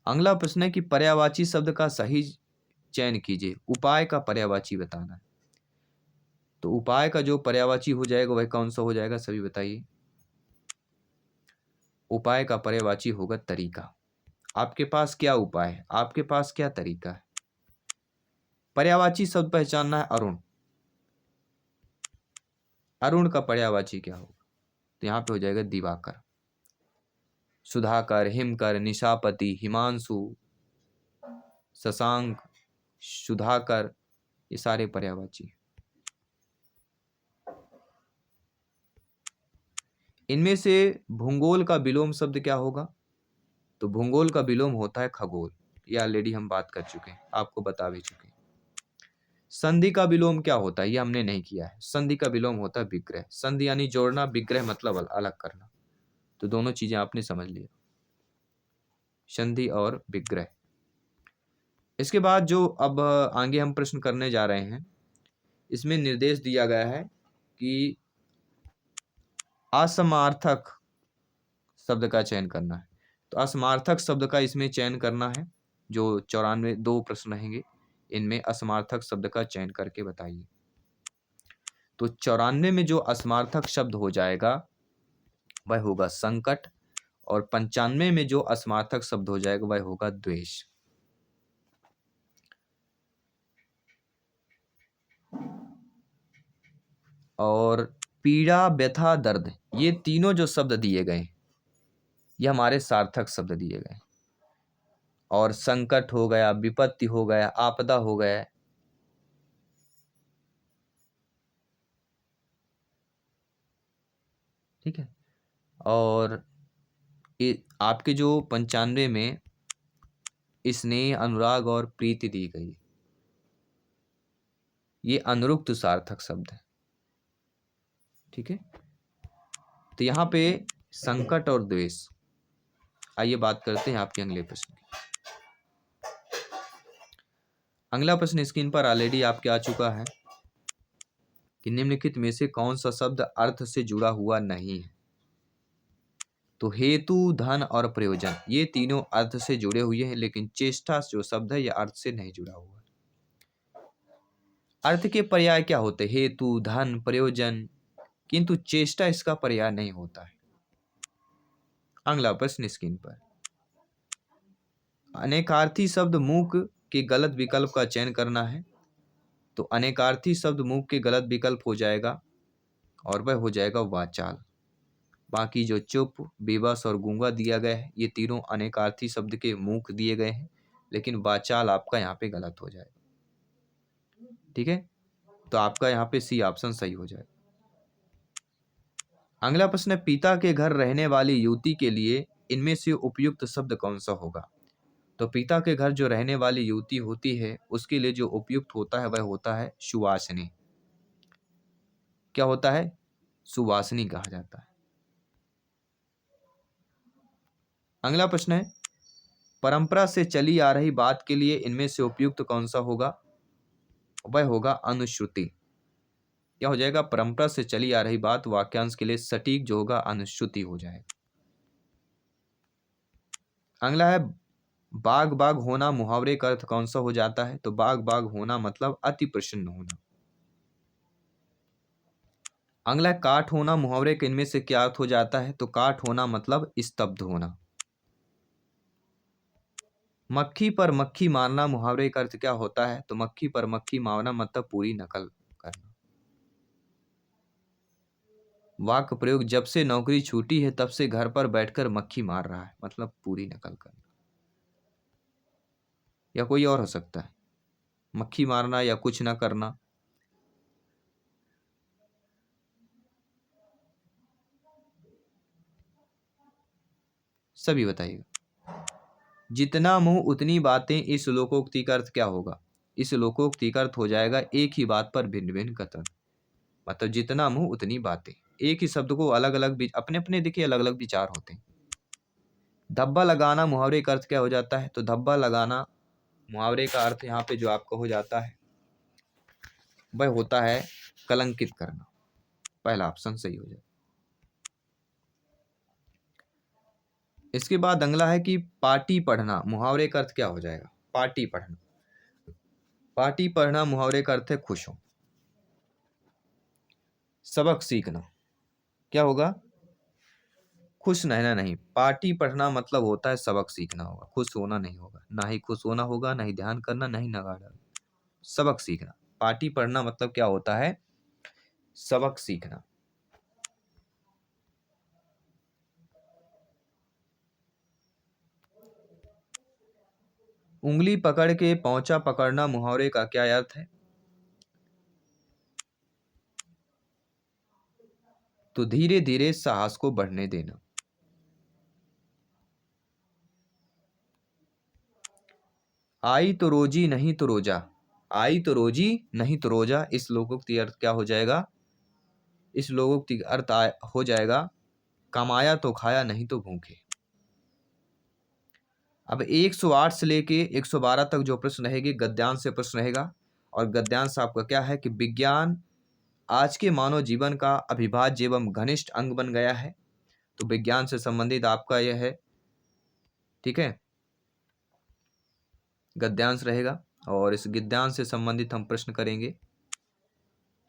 अगला प्रश्न है कि पर्यायवाची शब्द का सही चयन कीजिए, उपाय का पर्यायवाची बताना है। तो उपाय का जो पर्यायवाची हो जाएगा वह कौन सा हो जाएगा, सभी बताइए। उपाय का पर्यायवाची होगा तरीका। आपके पास क्या उपाय है, आपके पास क्या तरीका है। पर्यायवाची शब्द पहचानना है अरुण, अरुण का पर्यायवाची क्या होगा? तो यहाँ पे हो जाएगा दिवाकर, सुधाकर, हिमकर, निशापति, हिमांशु, शशांक, सुधाकर, ये सारे पर्यायवाची। इनमें से भूगोल का विलोम शब्द क्या होगा? तो भूगोल का विलोम होता है खगोल, ये ऑलरेडी हम बात कर चुके हैं, आपको बता भी चुके हैं। संधि का विलोम क्या होता है, ये हमने नहीं किया है। संधि का विलोम होता है विग्रह। संधि यानी जोड़ना, विग्रह मतलब अलग करना, तो दोनों चीजें आपने समझ लिया, संधि और विग्रह। इसके बाद जो अब आगे हम प्रश्न करने जा रहे हैं, इसमें निर्देश दिया गया है कि असमार्थक शब्द का चयन करना है। तो असमार्थक शब्द का इसमें चयन करना है। जो 94 दो प्रश्न रहेंगे, इनमें असमार्थक शब्द का चयन करके बताइए। तो 94 में जो असमार्थक शब्द हो जाएगा वह होगा संकट, और 95 में जो असमार्थक शब्द हो जाएगा वह होगा द्वेष। और पीड़ा, व्यथा, दर्द, ये तीनों जो शब्द दिए गए ये हमारे सार्थक शब्द दिए गए। और संकट हो गया, विपत्ति हो गया, आपदा हो गया, ठीक है। और आपके जो 95 में स्नेह, अनुराग और प्रीति दी गई, ये अनुरुक्त सार्थक शब्द है। ठीक है, तो यहाँ पे संकट और द्वेष। आइए बात करते हैं आपके अगले प्रश्न की। अगला प्रश्न स्क्रीन पर ऑलरेडी आपके आ चुका है कि निम्नलिखित में से कौन सा शब्द अर्थ से जुड़ा हुआ नहीं है। तो हेतु, धन और प्रयोजन, ये तीनों अर्थ से जुड़े हुए हैं, लेकिन चेष्टा जो शब्द है यह अर्थ से नहीं जुड़ा हुआ है। अर्थ के पर्याय क्या होते हैं? हेतु, धन, प्रयोजन, किंतु चेष्टा इसका पर्याय नहीं होता है। अगला प्रश्न स्क्रीन पर, अनेकार्थी शब्द मूक के गलत विकल्प का चयन करना है। तो अनेकार्थी शब्द मूक के गलत विकल्प हो जाएगा और वह हो जाएगा वाचाल। बाकी जो चुप, बेबस और गूंगा दिया गया है, ये तीनों अनेकार्थी शब्द के मूक दिए गए हैं, लेकिन वाचाल आपका यहाँ पे गलत हो जाएगा। ठीक है, तो आपका यहाँ पे सी ऑप्शन सही हो जाएगा। अगला प्रश्न है, पिता के घर रहने वाली युवती के लिए इनमें से उपयुक्त शब्द कौन सा होगा। तो पिता के घर जो रहने वाली युवती होती है उसके लिए जो उपयुक्त होता है वह होता है सुवासिनी। क्या होता है? सुवासिनी कहा जाता है। अगला प्रश्न है, परंपरा से चली आ रही बात के लिए इनमें से उपयुक्त कौन सा होगा। वह होगा अनुश्रुति। क्या हो जाएगा? परंपरा से चली आ रही बात वाक्यांश के लिए सटीक जो होगा अनुश्रुति हो जाएगा। अगला है, बाग बाग होना मुहावरे का अर्थ कौन सा हो जाता है। तो बाग बाग होना मतलब अति प्रसन्न होना। अगला है, काठ होना मुहावरे के इनमें से क्या अर्थ हो जाता है। तो काठ होना मतलब स्तब्ध होना। मक्खी पर मक्खी मारना मुहावरे का अर्थ क्या होता है। तो मक्खी पर मक्खी मारना मतलब पूरी नकल करना। वाक्य प्रयोग, जब से नौकरी छूटी है तब से घर पर बैठकर मक्खी मार रहा है, मतलब पूरी नकल करना। या कोई और हो सकता है, मक्खी मारना या कुछ ना करना। सभी बताइएगा। जितना मुंह उतनी बातें, इस लोकोक्ति का अर्थ क्या होगा। इस लोकोक्ति का अर्थ हो जाएगा एक ही बात पर भिन्न भिन्न कथन। मतलब जितना मुंह उतनी बातें, एक ही शब्द को अलग अलग अपने अपने देखिए अलग अलग विचार होते हैं। धब्बा लगाना मुहावरे का अर्थ क्या हो जाता है। तो धब्बा लगाना मुहावरे का अर्थ यहाँ पे जो आपका हो जाता है वह होता है कलंकित करना। पहला ऑप्शन सही हो जाए। इसके बाद अगला है कि पार्टी पढ़ना मुहावरे का अर्थ क्या हो जाएगा। पार्टी पढ़ना, पार्टी पढ़ना मुहावरे का अर्थ है खुश हो। सबक सीखना क्या होगा। खुश रहना नहीं, पार्टी पढ़ना मतलब होता है सबक सीखना होगा, खुश होना नहीं होगा। ना ही खुश होना होगा, ना ही ध्यान करना, ना ही नगाड़ा। सबक सीखना, पार्टी पढ़ना मतलब क्या होता है, सबक सीखना। उंगली पकड़ के पहुंचा पकड़ना मुहावरे का क्या अर्थ है। तो धीरे धीरे साहस को बढ़ने देना। आई तो रोजी नहीं तो रोजा, आई तो रोजी नहीं तो रोजा, इस लोकोक्ति अर्थ क्या हो जाएगा। इस लोकोक्ति अर्थ हो जाएगा कमाया तो खाया नहीं तो भूखे। अब 108 से लेके 112 तक जो प्रश्न रहेंगे गद्यांश से प्रश्न रहेगा। और गद्यांश आपका क्या है कि विज्ञान आज के मानव जीवन का अविभाज्य एवं घनिष्ठ अंग बन गया है। तो विज्ञान से संबंधित आपका यह है। ठीक है, गद्यांश रहेगा। और इस गद्यांश से संबंधित हम प्रश्न करेंगे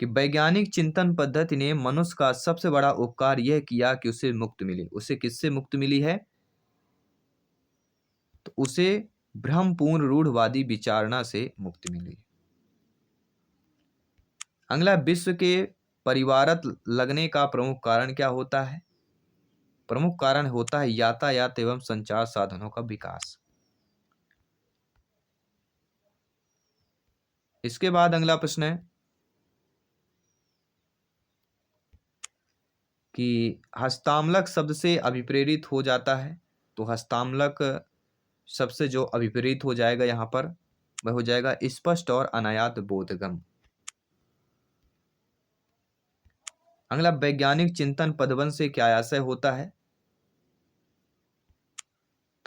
कि वैज्ञानिक चिंतन पद्धति ने मनुष्य का सबसे बड़ा उपकार यह किया कि उसे मुक्ति मिली। उसे किससे मुक्ति मिली है। तो उसे भ्रमपूर्ण रूढ़वादी विचारणा से मुक्ति मिली। अगला, विश्व के परिवारत लगने का प्रमुख कारण क्या होता है। प्रमुख कारण होता है यातायात एवं संचार साधनों का विकास। इसके बाद अगला प्रश्न है, कि हस्तामलक शब्द से अभिप्रेरित हो जाता है, तो हस्तामलक शब्द से जो अभिप्रेरित हो जाएगा यहाँ पर वह हो जाएगा स्पष्ट और अनायात बोधगम। अगला, वैज्ञानिक चिंतन पदवंश से क्या आशय होता है?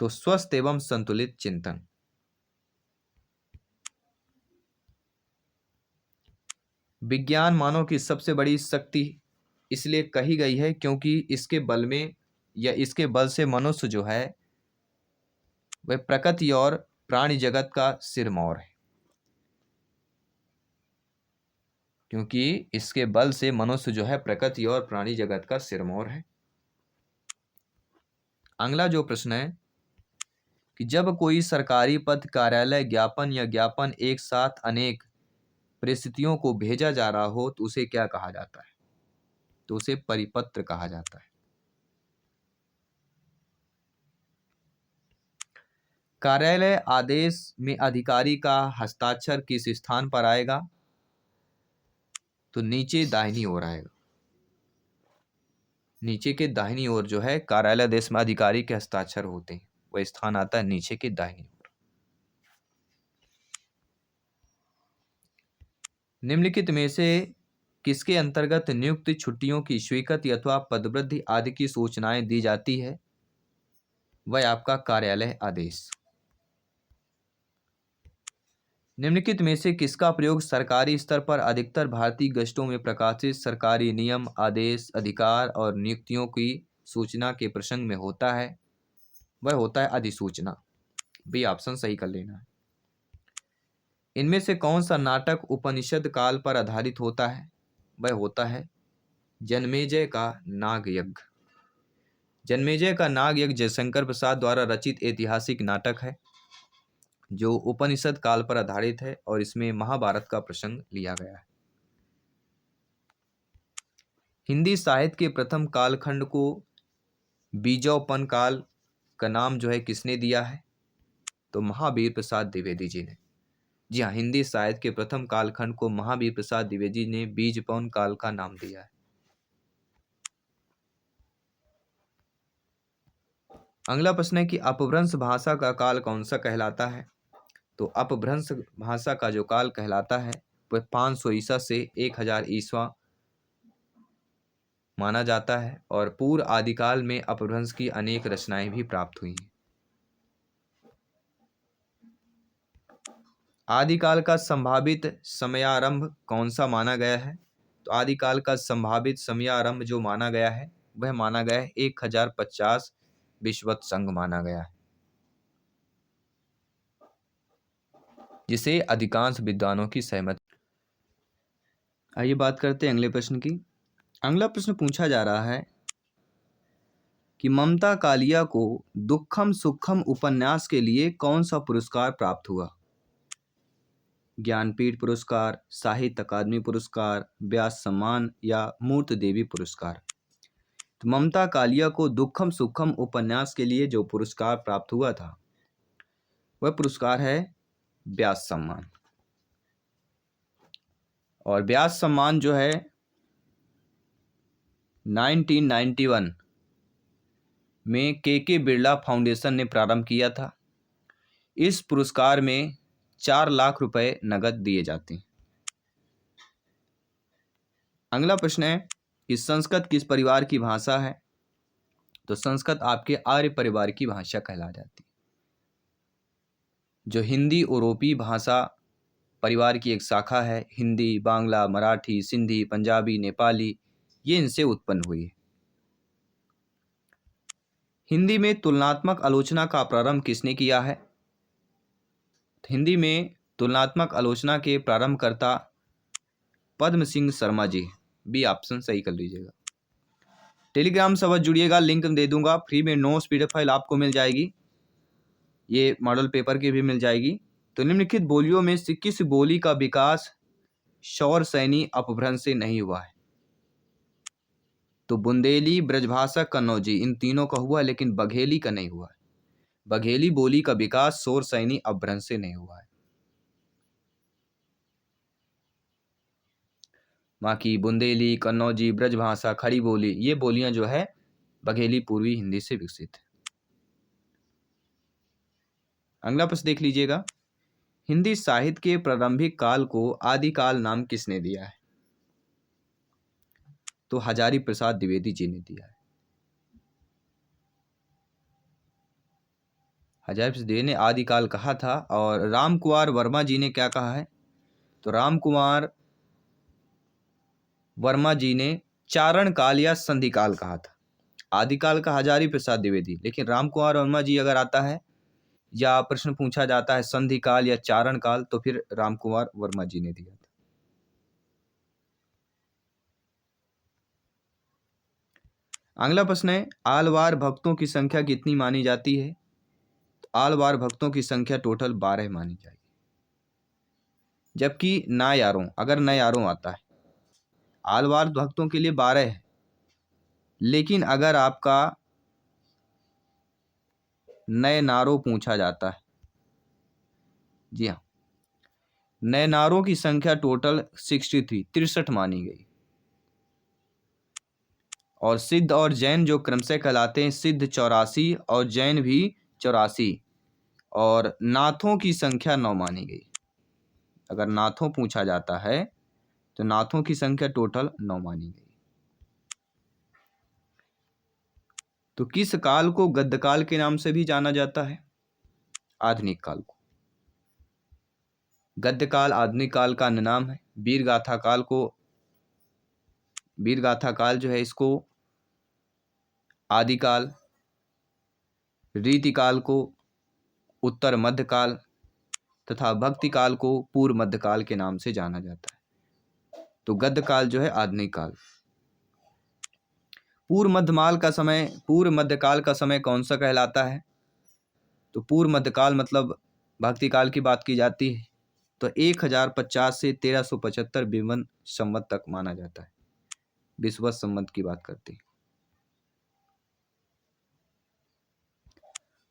तो स्वस्थ एवं संतुलित चिंतन। विज्ञान मानव की सबसे बड़ी शक्ति इसलिए कही गई है क्योंकि इसके बल में या इसके बल से मनुष्य जो है वह प्रकृति और प्राणी जगत का सिरमौर है। क्योंकि इसके बल से मनुष्य जो है प्रकृति और प्राणी जगत का सिरमौर है। अगला जो प्रश्न है कि जब कोई सरकारी पद, कार्यालय, ज्ञापन या ज्ञापन एक साथ अनेक परिस्थितियों को भेजा जा रहा हो तो उसे क्या कहा जाता है? तो उसे परिपत्र कहा जाता है। कार्यालय आदेश में अधिकारी का हस्ताक्षर किस स्थान पर आएगा? तो नीचे दाहिनी ओर आएगा। नीचे के दाहिनी ओर जो है कार्यालय आदेश में अधिकारी के हस्ताक्षर होते हैं, वह स्थान आता है नीचे के दाहिनी ओर। निम्नलिखित में से किसके अंतर्गत नियुक्त छुट्टियों की स्वीकृति अथवा पदवृद्धि आदि की सूचनाएं दी जाती है? वह आपका कार्यालय आदेश। निम्नलिखित में से किसका प्रयोग सरकारी स्तर पर अधिकतर भारतीय गजटों में प्रकाशित सरकारी नियम, आदेश, अधिकार और नियुक्तियों की सूचना के प्रसंग में होता है? वह होता है अधिसूचना। बी ऑप्शन सही कर लेना है। इनमें से कौन सा नाटक उपनिषद काल पर आधारित होता है? वह होता है जन्मेजय का नाग यज्ञ। जन्मेजय का नाग यज्ञ जयशंकर प्रसाद द्वारा रचित ऐतिहासिक नाटक है जो उपनिषद काल पर आधारित है और इसमें महाभारत का प्रसंग लिया गया है। हिंदी साहित्य के प्रथम कालखंड को बीजोपन काल का नाम जो है किसने दिया है? तो महावीर प्रसाद द्विवेदी जी ने। जी हाँ, हिंदी साहित्य के प्रथम कालखंड को महावीर प्रसाद द्विवेदी ने बीजोपन काल का नाम दिया है। अगला प्रश्न है कि अपभ्रंश भाषा का काल कौन सा कहलाता है? तो अपभ्रंश भाषा का जो काल कहलाता है वह 500 ईसा से 1000 ईस्वा माना जाता है और पूर्व आदिकाल में अपभ्रंश की अनेक रचनाएं भी प्राप्त हुई हैं। आदिकाल का संभावित समयारंभ कौन सा माना गया है? तो आदिकाल का संभावित समयारंभ जो माना गया है वह माना गया है 1050 विश्वत संघ माना गया है, जिसे अधिकांश विद्वानों की सहमति। आइए बात करते हैं अगले प्रश्न की। अगला प्रश्न पूछा जा रहा है कि ममता कालिया को दुखम सुखम उपन्यास के लिए कौन सा पुरस्कार प्राप्त हुआ? ज्ञानपीठ पुरस्कार, साहित्य अकादमी पुरस्कार, व्यास सम्मान या मूर्त देवी पुरस्कार। तो ममता कालिया को दुखम सुखम उपन्यास के लिए जो पुरस्कार प्राप्त हुआ था वह पुरस्कार है व्यास सम्मान। और व्यास सम्मान जो है 1991 में के बिरला फाउंडेशन ने प्रारंभ किया था। इस पुरस्कार में 4 लाख रुपए नगद दिए जाते हैं। अगला प्रश्न है कि संस्कृत किस परिवार की भाषा है? तो संस्कृत आपके आर्य परिवार की भाषा कहला जाती है, जो हिंदी यूरोपीय भाषा परिवार की एक शाखा है। हिंदी, बांग्ला, मराठी, सिंधी, पंजाबी, नेपाली ये इनसे उत्पन्न हुई है। हिंदी में तुलनात्मक आलोचना का प्रारंभ किसने किया है? हिंदी में तुलनात्मक आलोचना के प्रारंभकर्ता पद्म सिंह शर्मा जी। बी ऑप्शन सही कर लीजिएगा। टेलीग्राम से अवश्य जुड़िएगा, लिंक दे दूंगा। फ्री में नोट्स पीडीएफ फाइल आपको मिल जाएगी, ये मॉडल पेपर की भी मिल जाएगी। तो निम्नलिखित बोलियों में से किस बोली का विकास शौर सैनी अपभ्रंश से नहीं हुआ है? तो बुंदेली, ब्रजभाषा, कन्नौजी इन तीनों का हुआ, लेकिन बघेली का नहीं हुआ है। बघेली बोली का विकास शौर सैनी अपभ्रंश से नहीं हुआ है। बाकी बुंदेली, कन्नौजी, ब्रजभाषा, खड़ी बोली, ये बोलियां जो है बघेली पूर्वी हिंदी से विकसित है। अगला प्रश्न देख लीजिएगा, हिंदी साहित्य के प्रारंभिक काल को आदिकाल नाम किसने दिया है? तो हजारी प्रसाद द्विवेदी जी ने दिया है। हजारी प्रसाद द्विवेदी ने आदिकाल कहा था। और राम कुमार वर्मा जी ने क्या कहा है? तो राम कुमार वर्मा जी ने चारण काल या संधि काल कहा था। आदिकाल का हजारी प्रसाद द्विवेदी, लेकिन राम कुमार वर्मा जी अगर आता है या प्रश्न पूछा जाता है संधि काल या चारण काल, तो फिर राम कुमार वर्मा जी ने दिया था। अगला प्रश्न है, आलवार भक्तों की संख्या कितनी मानी जाती है? तो आलवार भक्तों की संख्या टोटल 12 मानी जाएगी। जबकि नायारों, अगर नायारों आता है, आलवार भक्तों के लिए 12 है, लेकिन अगर आपका नए नारों पूछा जाता है, जी हाँ, नए नारों की संख्या टोटल 63 मानी गई। और सिद्ध और जैन जो क्रमशः कहलाते हैं, सिद्ध 84 और जैन भी 84, और नाथों की संख्या 9 मानी गई। अगर नाथों पूछा जाता है तो नाथों की संख्या टोटल 9 मानी गई। तो किस काल को गद्यकाल के नाम से भी जाना जाता है? आधुनिक काल को। गद्यकाल आधुनिक काल का अन्य नाम है। वीरगाथा काल को, वीरगाथा काल जो है इसको आदिकाल, रीतिकाल को उत्तर मध्यकाल तथा भक्ति काल को पूर्व मध्यकाल के नाम से जाना जाता है। तो गद्यकाल जो है आधुनिक काल। पूर्व मध्यकाल का समय कौन सा कहलाता है? तो पूर्व मध्यकाल मतलब भक्ति काल की बात की जाती है, तो 1050 से 1375 विवन संवत तक माना जाता है। विश्वत संवत की बात करते हैं।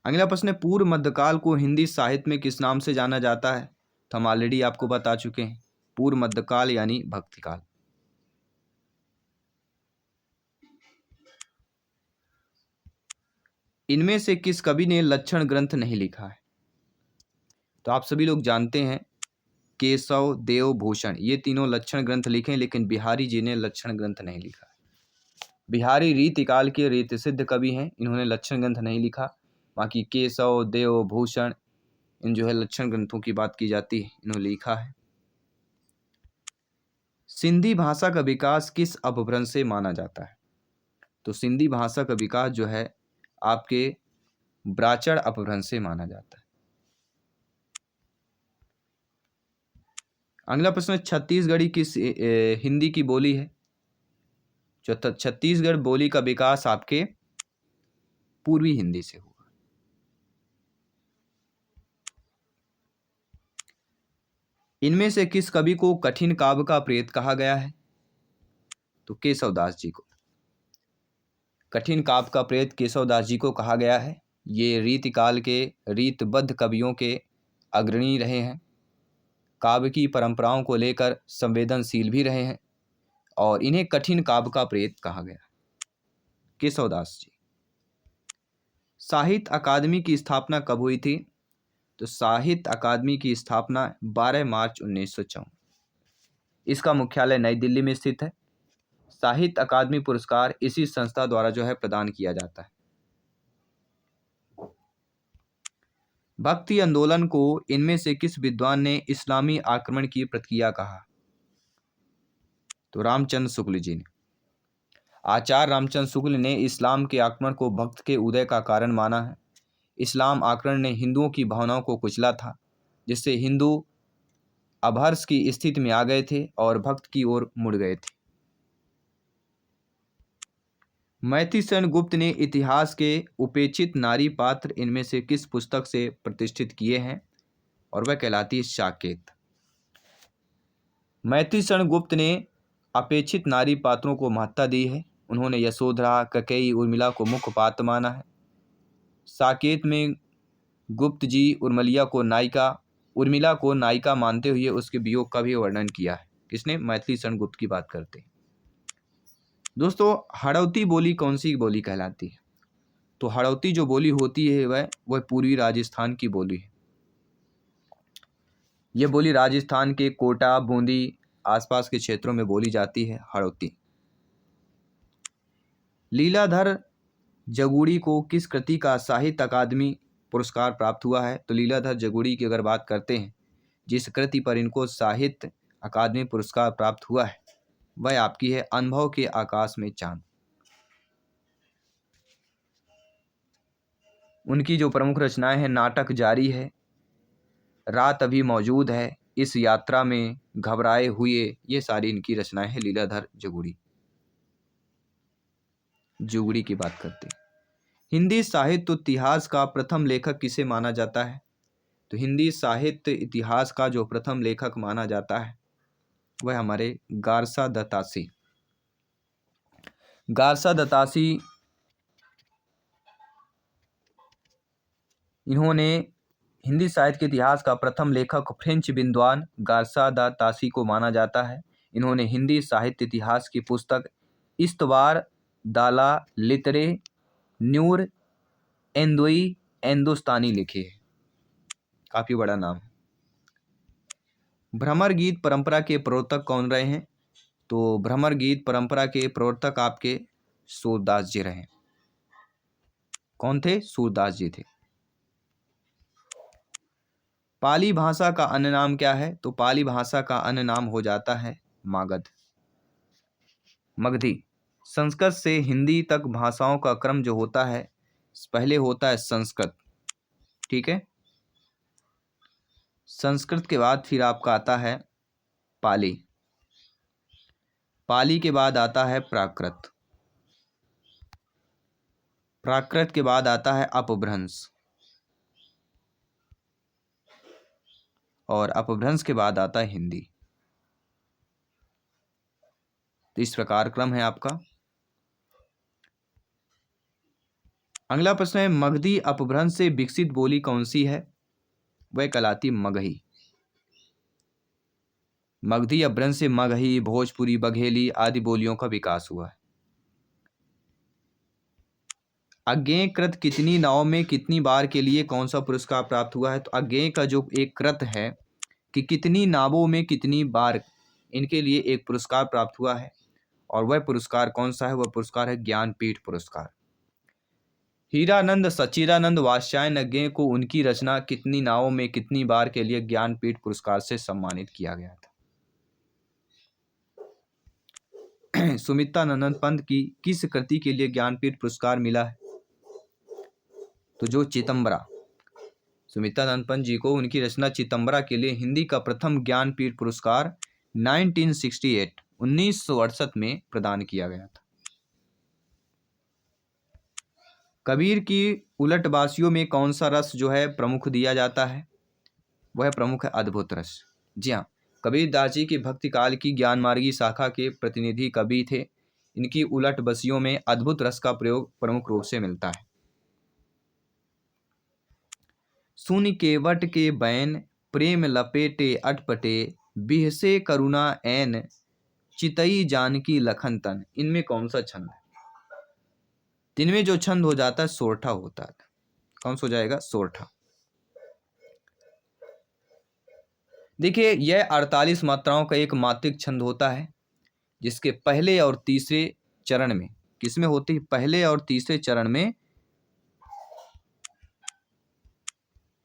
अगला प्रश्न है, पूर्व मध्यकाल को हिंदी साहित्य में किस नाम से जाना जाता है? तो हम ऑलरेडी आपको बता चुके हैं, पूर्व मध्यकाल यानी भक्ति काल। इनमें से किस कवि ने लक्षण ग्रंथ नहीं लिखा है? तो आप सभी लोग जानते हैं केशव, देव, भूषण, ये तीनों लक्षण ग्रंथ लिखे, लेकिन बिहारी जी ने लक्षण ग्रंथ नहीं लिखा। बिहारी रीतिकाल के रीत सिद्ध कवि हैं, इन्होंने लक्षण ग्रंथ नहीं लिखा। बाकी केशव, देव, भूषण, इन जो है लक्षण ग्रंथों की बात की जाती है, इन्होंने लिखा है। सिंधी भाषा का विकास किस अपभ्रंश से माना जाता है? तो सिंधी भाषा का विकास जो है आपके ब्राचड़ अपभ्रंश से माना जाता है। अगला प्रश्न, छत्तीसगढ़ी किस हिंदी की बोली है? जो छत्तीसगढ़ बोली का विकास आपके पूर्वी हिंदी से हुआ। इनमें से किस कवि को कठिन काव्य का प्रेत कहा गया है? तो केशवदास जी को। कठिन काव्य का प्रेत केशवदास जी को कहा गया है। ये रीतिकाल के रीतबद्ध कवियों के अग्रणी रहे हैं, काव्य की परंपराओं को लेकर संवेदनशील भी रहे हैं, और इन्हें कठिन काव्य का प्रेत कहा गया। केशवदास जी। साहित्य अकादमी की स्थापना कब हुई थी? तो साहित्य अकादमी की स्थापना 12 मार्च 1954। इसका मुख्यालय नई दिल्ली में स्थित है। साहित्य अकादमी पुरस्कार इसी संस्था द्वारा जो है प्रदान किया जाता है। भक्ति आंदोलन को इनमें से किस विद्वान ने इस्लामी आक्रमण की प्रतिक्रिया कहा? तो रामचंद्र शुक्ल जी ने। आचार्य रामचंद्र शुक्ल ने इस्लाम के आक्रमण को भक्त के उदय का कारण माना है। इस्लाम आक्रमण ने हिंदुओं की भावनाओं को कुचला था, जिससे हिंदू अपभ्रंश की स्थिति में आ गए थे और भक्त की ओर मुड़ गए थे। मैथिशरण गुप्त ने इतिहास के उपेक्षित नारी पात्र इनमें से किस पुस्तक से प्रतिष्ठित किए हैं? और वह कहलाती है साकेत। मैथिशरण गुप्त ने अपेक्षित नारी पात्रों को महत्ता दी है। उन्होंने यशोधरा, कैकेयी, उर्मिला को मुख्य पात्र माना है। साकेत में गुप्त जी उर्मिला को नायिका मानते हुए उसके वियोग का भी वर्णन किया है। किसने? मैथिली शरण गुप्त की बात करते हैं। दोस्तों हड़ौती बोली कौन सी बोली कहलाती है? तो हड़ौती जो बोली होती है वह पूर्वी राजस्थान की बोली है। यह बोली राजस्थान के कोटा, बूंदी आसपास के क्षेत्रों में बोली जाती है हड़ौती। लीलाधर जगुड़ी को किस कृति का साहित्य अकादमी पुरस्कार प्राप्त हुआ है? तो लीलाधर जगुड़ी की अगर बात करते हैं, जिस कृति पर इनको साहित्य अकादमी पुरस्कार प्राप्त हुआ है वह आपकी है अनुभव के आकाश में चांद। उनकी जो प्रमुख रचनाएं हैं, नाटक जारी है, रात अभी मौजूद है, इस यात्रा में, घबराए हुए, ये सारी इनकी रचनाएं हैं लीलाधर जुगड़ी की बात करते हैं। हिंदी साहित्य इतिहास का प्रथम लेखक किसे माना जाता है? तो हिंदी साहित्य इतिहास का जो प्रथम लेखक माना जाता है वह हमारे गारसा दत्तासी। गारसा दत्तासी इन्होंने हिंदी साहित्य के इतिहास का प्रथम लेखक फ्रेंच विद्वान गारसा दत्तासी को माना जाता है। इन्होंने हिंदी साहित्य इतिहास की पुस्तक इस्तवार दाला लितरे न्यूर एंदोई एंदोस्तानी लिखी है। काफी बड़ा नाम। भ्रमर गीत परंपरा के प्रवर्तक कौन रहे हैं? तो भ्रमर गीत परंपरा के प्रवर्तक आपके सूरदास जी रहे। कौन थे? सूरदास जी थे। पाली भाषा का अन्य नाम क्या है? तो पाली भाषा का अन्य नाम हो जाता है मागध, मगधी। संस्कृत से हिंदी तक भाषाओं का क्रम जो होता है, पहले होता है संस्कृत, ठीक है। संस्कृत के बाद फिर आपका आता है पाली, पाली के बाद आता है प्राकृत, प्राकृत के बाद आता है अपभ्रंश, और अपभ्रंश के बाद आता है हिंदी। तो इस प्रकार क्रम है आपका। अगला प्रश्न है, मगधी अपभ्रंश से विकसित बोली कौन सी है? वह कहलाती मगही। मगधी अपभ्रंश से मगही, भोजपुरी, बघेली आदि बोलियों का विकास हुआ है। अज्ञेय कृत कितनी नाव में कितनी बार के लिए कौन सा पुरस्कार प्राप्त हुआ है? तो अज्ञेय का जो एक कृत है कि कितनी नावों में कितनी बार, इनके लिए एक पुरस्कार प्राप्त हुआ है, और वह पुरस्कार कौन सा है? वह पुरस्कार है ज्ञानपीठ पुरस्कार। हीरानंद सच्चिदानंद वात्स्यायन अज्ञेय को उनकी रचना कितनी नावों में कितनी बार के लिए ज्ञानपीठ पुरस्कार से सम्मानित किया गया था? सुमित्रानंद पंत की किस कृति के लिए ज्ञानपीठ पुरस्कार मिला है? तो जो चितंबरा, सुमित्रानंद पंत जी को उनकी रचना चितंबरा के लिए हिंदी का प्रथम ज्ञानपीठ पुरस्कार 1968 में प्रदान किया गया था। कबीर की उलटबासियों में कौन सा रस जो है प्रमुख दिया जाता है? वह प्रमुख है अद्भुत रस। जी हाँ, कबीर दास जी की भक्ति काल की ज्ञान मार्गी शाखा के प्रतिनिधि कवि थे। इनकी उलट बसियों में अद्भुत रस का प्रयोग प्रमुख रूप से मिलता है। सुन केवट के बैन प्रेम लपेटे अटपटे बिहसे करुणा ऐन चितई जानकी लखन तन, इनमें कौन सा छंद है? इनमें जो छंद हो जाता है सोरठा होता है। कौन सा हो जाएगा? सोरठा। देखिए, यह 48 मात्राओं का एक मात्रिक छंद होता है, जिसके पहले और तीसरे चरण में, किसमें होती है? पहले और तीसरे चरण में,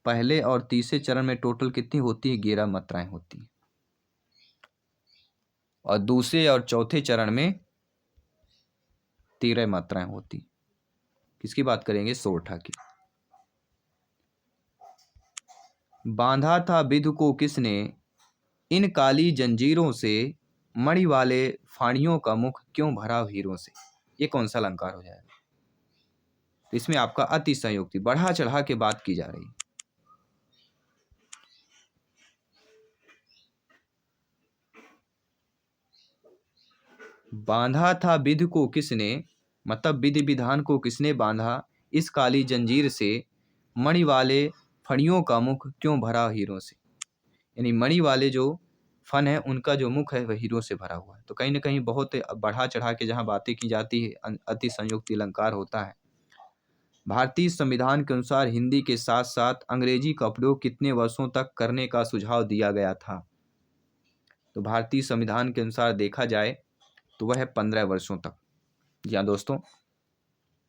पहले और तीसरे चरण में टोटल कितनी होती है? 11 मात्राएं होती हैं, और दूसरे और चौथे चरण में 13 मात्राएं होती। किसकी बात करेंगे? सोरठा की। बांधा था विधु को किसने इन काली जंजीरों से, मणि वाले फाड़ियों का मुख क्यों भरा हीरों से, ये कौन सा अलंकार हो जाएगा? तो इसमें आपका अतिशयोक्ति, बढ़ा चढ़ा के बात की जा रही है। बांधा था विधि को किसने, मतलब विधि विधान को किसने बांधा, इस काली जंजीर से, मणि वाले फणियों का मुख क्यों भरा हीरों से। यानी मणि वाले जो फन है उनका जो मुख है वह हीरो से भरा हुआ है। तो कहीं ना कहीं बहुत बढ़ा चढ़ा के जहाँ बातें की जाती है अति संयुक्त अलंकार होता है। भारतीय संविधान के अनुसार हिंदी के साथ साथ अंग्रेजी का प्रयोग कितने वर्षों तक करने का सुझाव दिया गया था? तो भारतीय संविधान के अनुसार देखा जाए तो वह है 15 वर्षों तक। जी हाँ दोस्तों,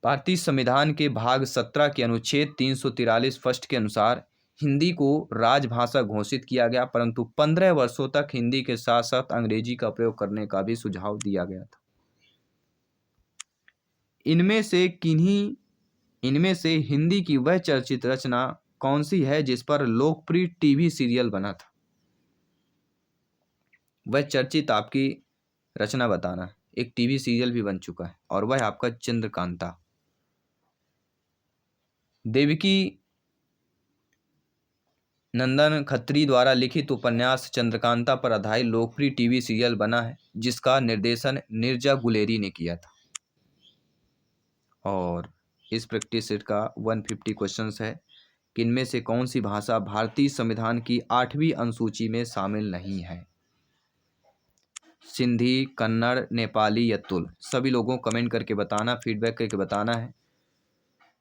भारतीय संविधान के भाग 17 के अनुच्छेद 343 फर्स्ट के अनुसार हिंदी को राजभाषा घोषित किया गया, परंतु 15 वर्षों तक हिंदी के साथ साथ अंग्रेजी का प्रयोग करने का भी सुझाव दिया गया था। इनमें से हिंदी की वह चर्चित रचना कौन सी है जिस पर लोकप्रिय टीवी सीरियल बना था? वह चर्चित आपकी रचना बताना। एक टीवी सीरियल भी बन चुका है और वह आपका चंद्रकांता। देवकी नंदन खत्री द्वारा लिखित उपन्यास चंद्रकांता पर आधारित लोकप्रिय टीवी सीरियल बना है जिसका निर्देशन नीरजा गुलेरी ने किया था। और इस प्रैक्टिस सेट का 150 क्वेश्चंस है कि इनमें से कौन सी भाषा भारतीय संविधान की 8वीं अनुसूची में शामिल नहीं है? सिंधी, कन्नड़, नेपाली या तुल? सभी लोगों को कमेंट करके बताना, फीडबैक करके बताना है।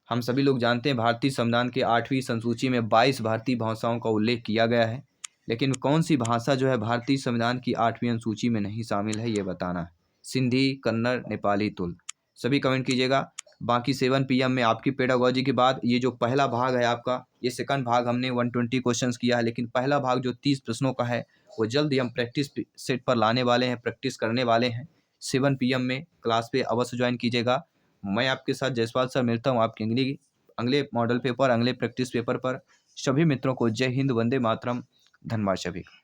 हम सभी लोग जानते हैं भारतीय संविधान के 8वीं अनुसूची में 22 भारतीय भाषाओं का उल्लेख किया गया है, लेकिन कौन सी भाषा जो है भारतीय संविधान की 8वीं अनुसूची में नहीं शामिल है ये बताना है। सिंधी, कन्नड़, नेपाली, तुल? सभी कमेंट कीजिएगा। बाकी 7 PM में आपकी पेडागोजी के बाद ये जो पहला भाग है आपका, ये सेकंड भाग हमने 120 क्वेश्चंस किया है, लेकिन पहला भाग जो 30 प्रश्नों का है वो जल्द ही हम प्रैक्टिस सेट पर लाने वाले हैं, प्रैक्टिस करने वाले हैं। 7 PM में क्लास पे अवश्य ज्वाइन कीजिएगा। मैं आपके साथ जयसवाल सर मिलता हूँ आपके अगले मॉडल पेपर, अगले प्रैक्टिस पेपर पर। सभी मित्रों को जय हिंद, वंदे मातरम। धन्यवाद सभी का।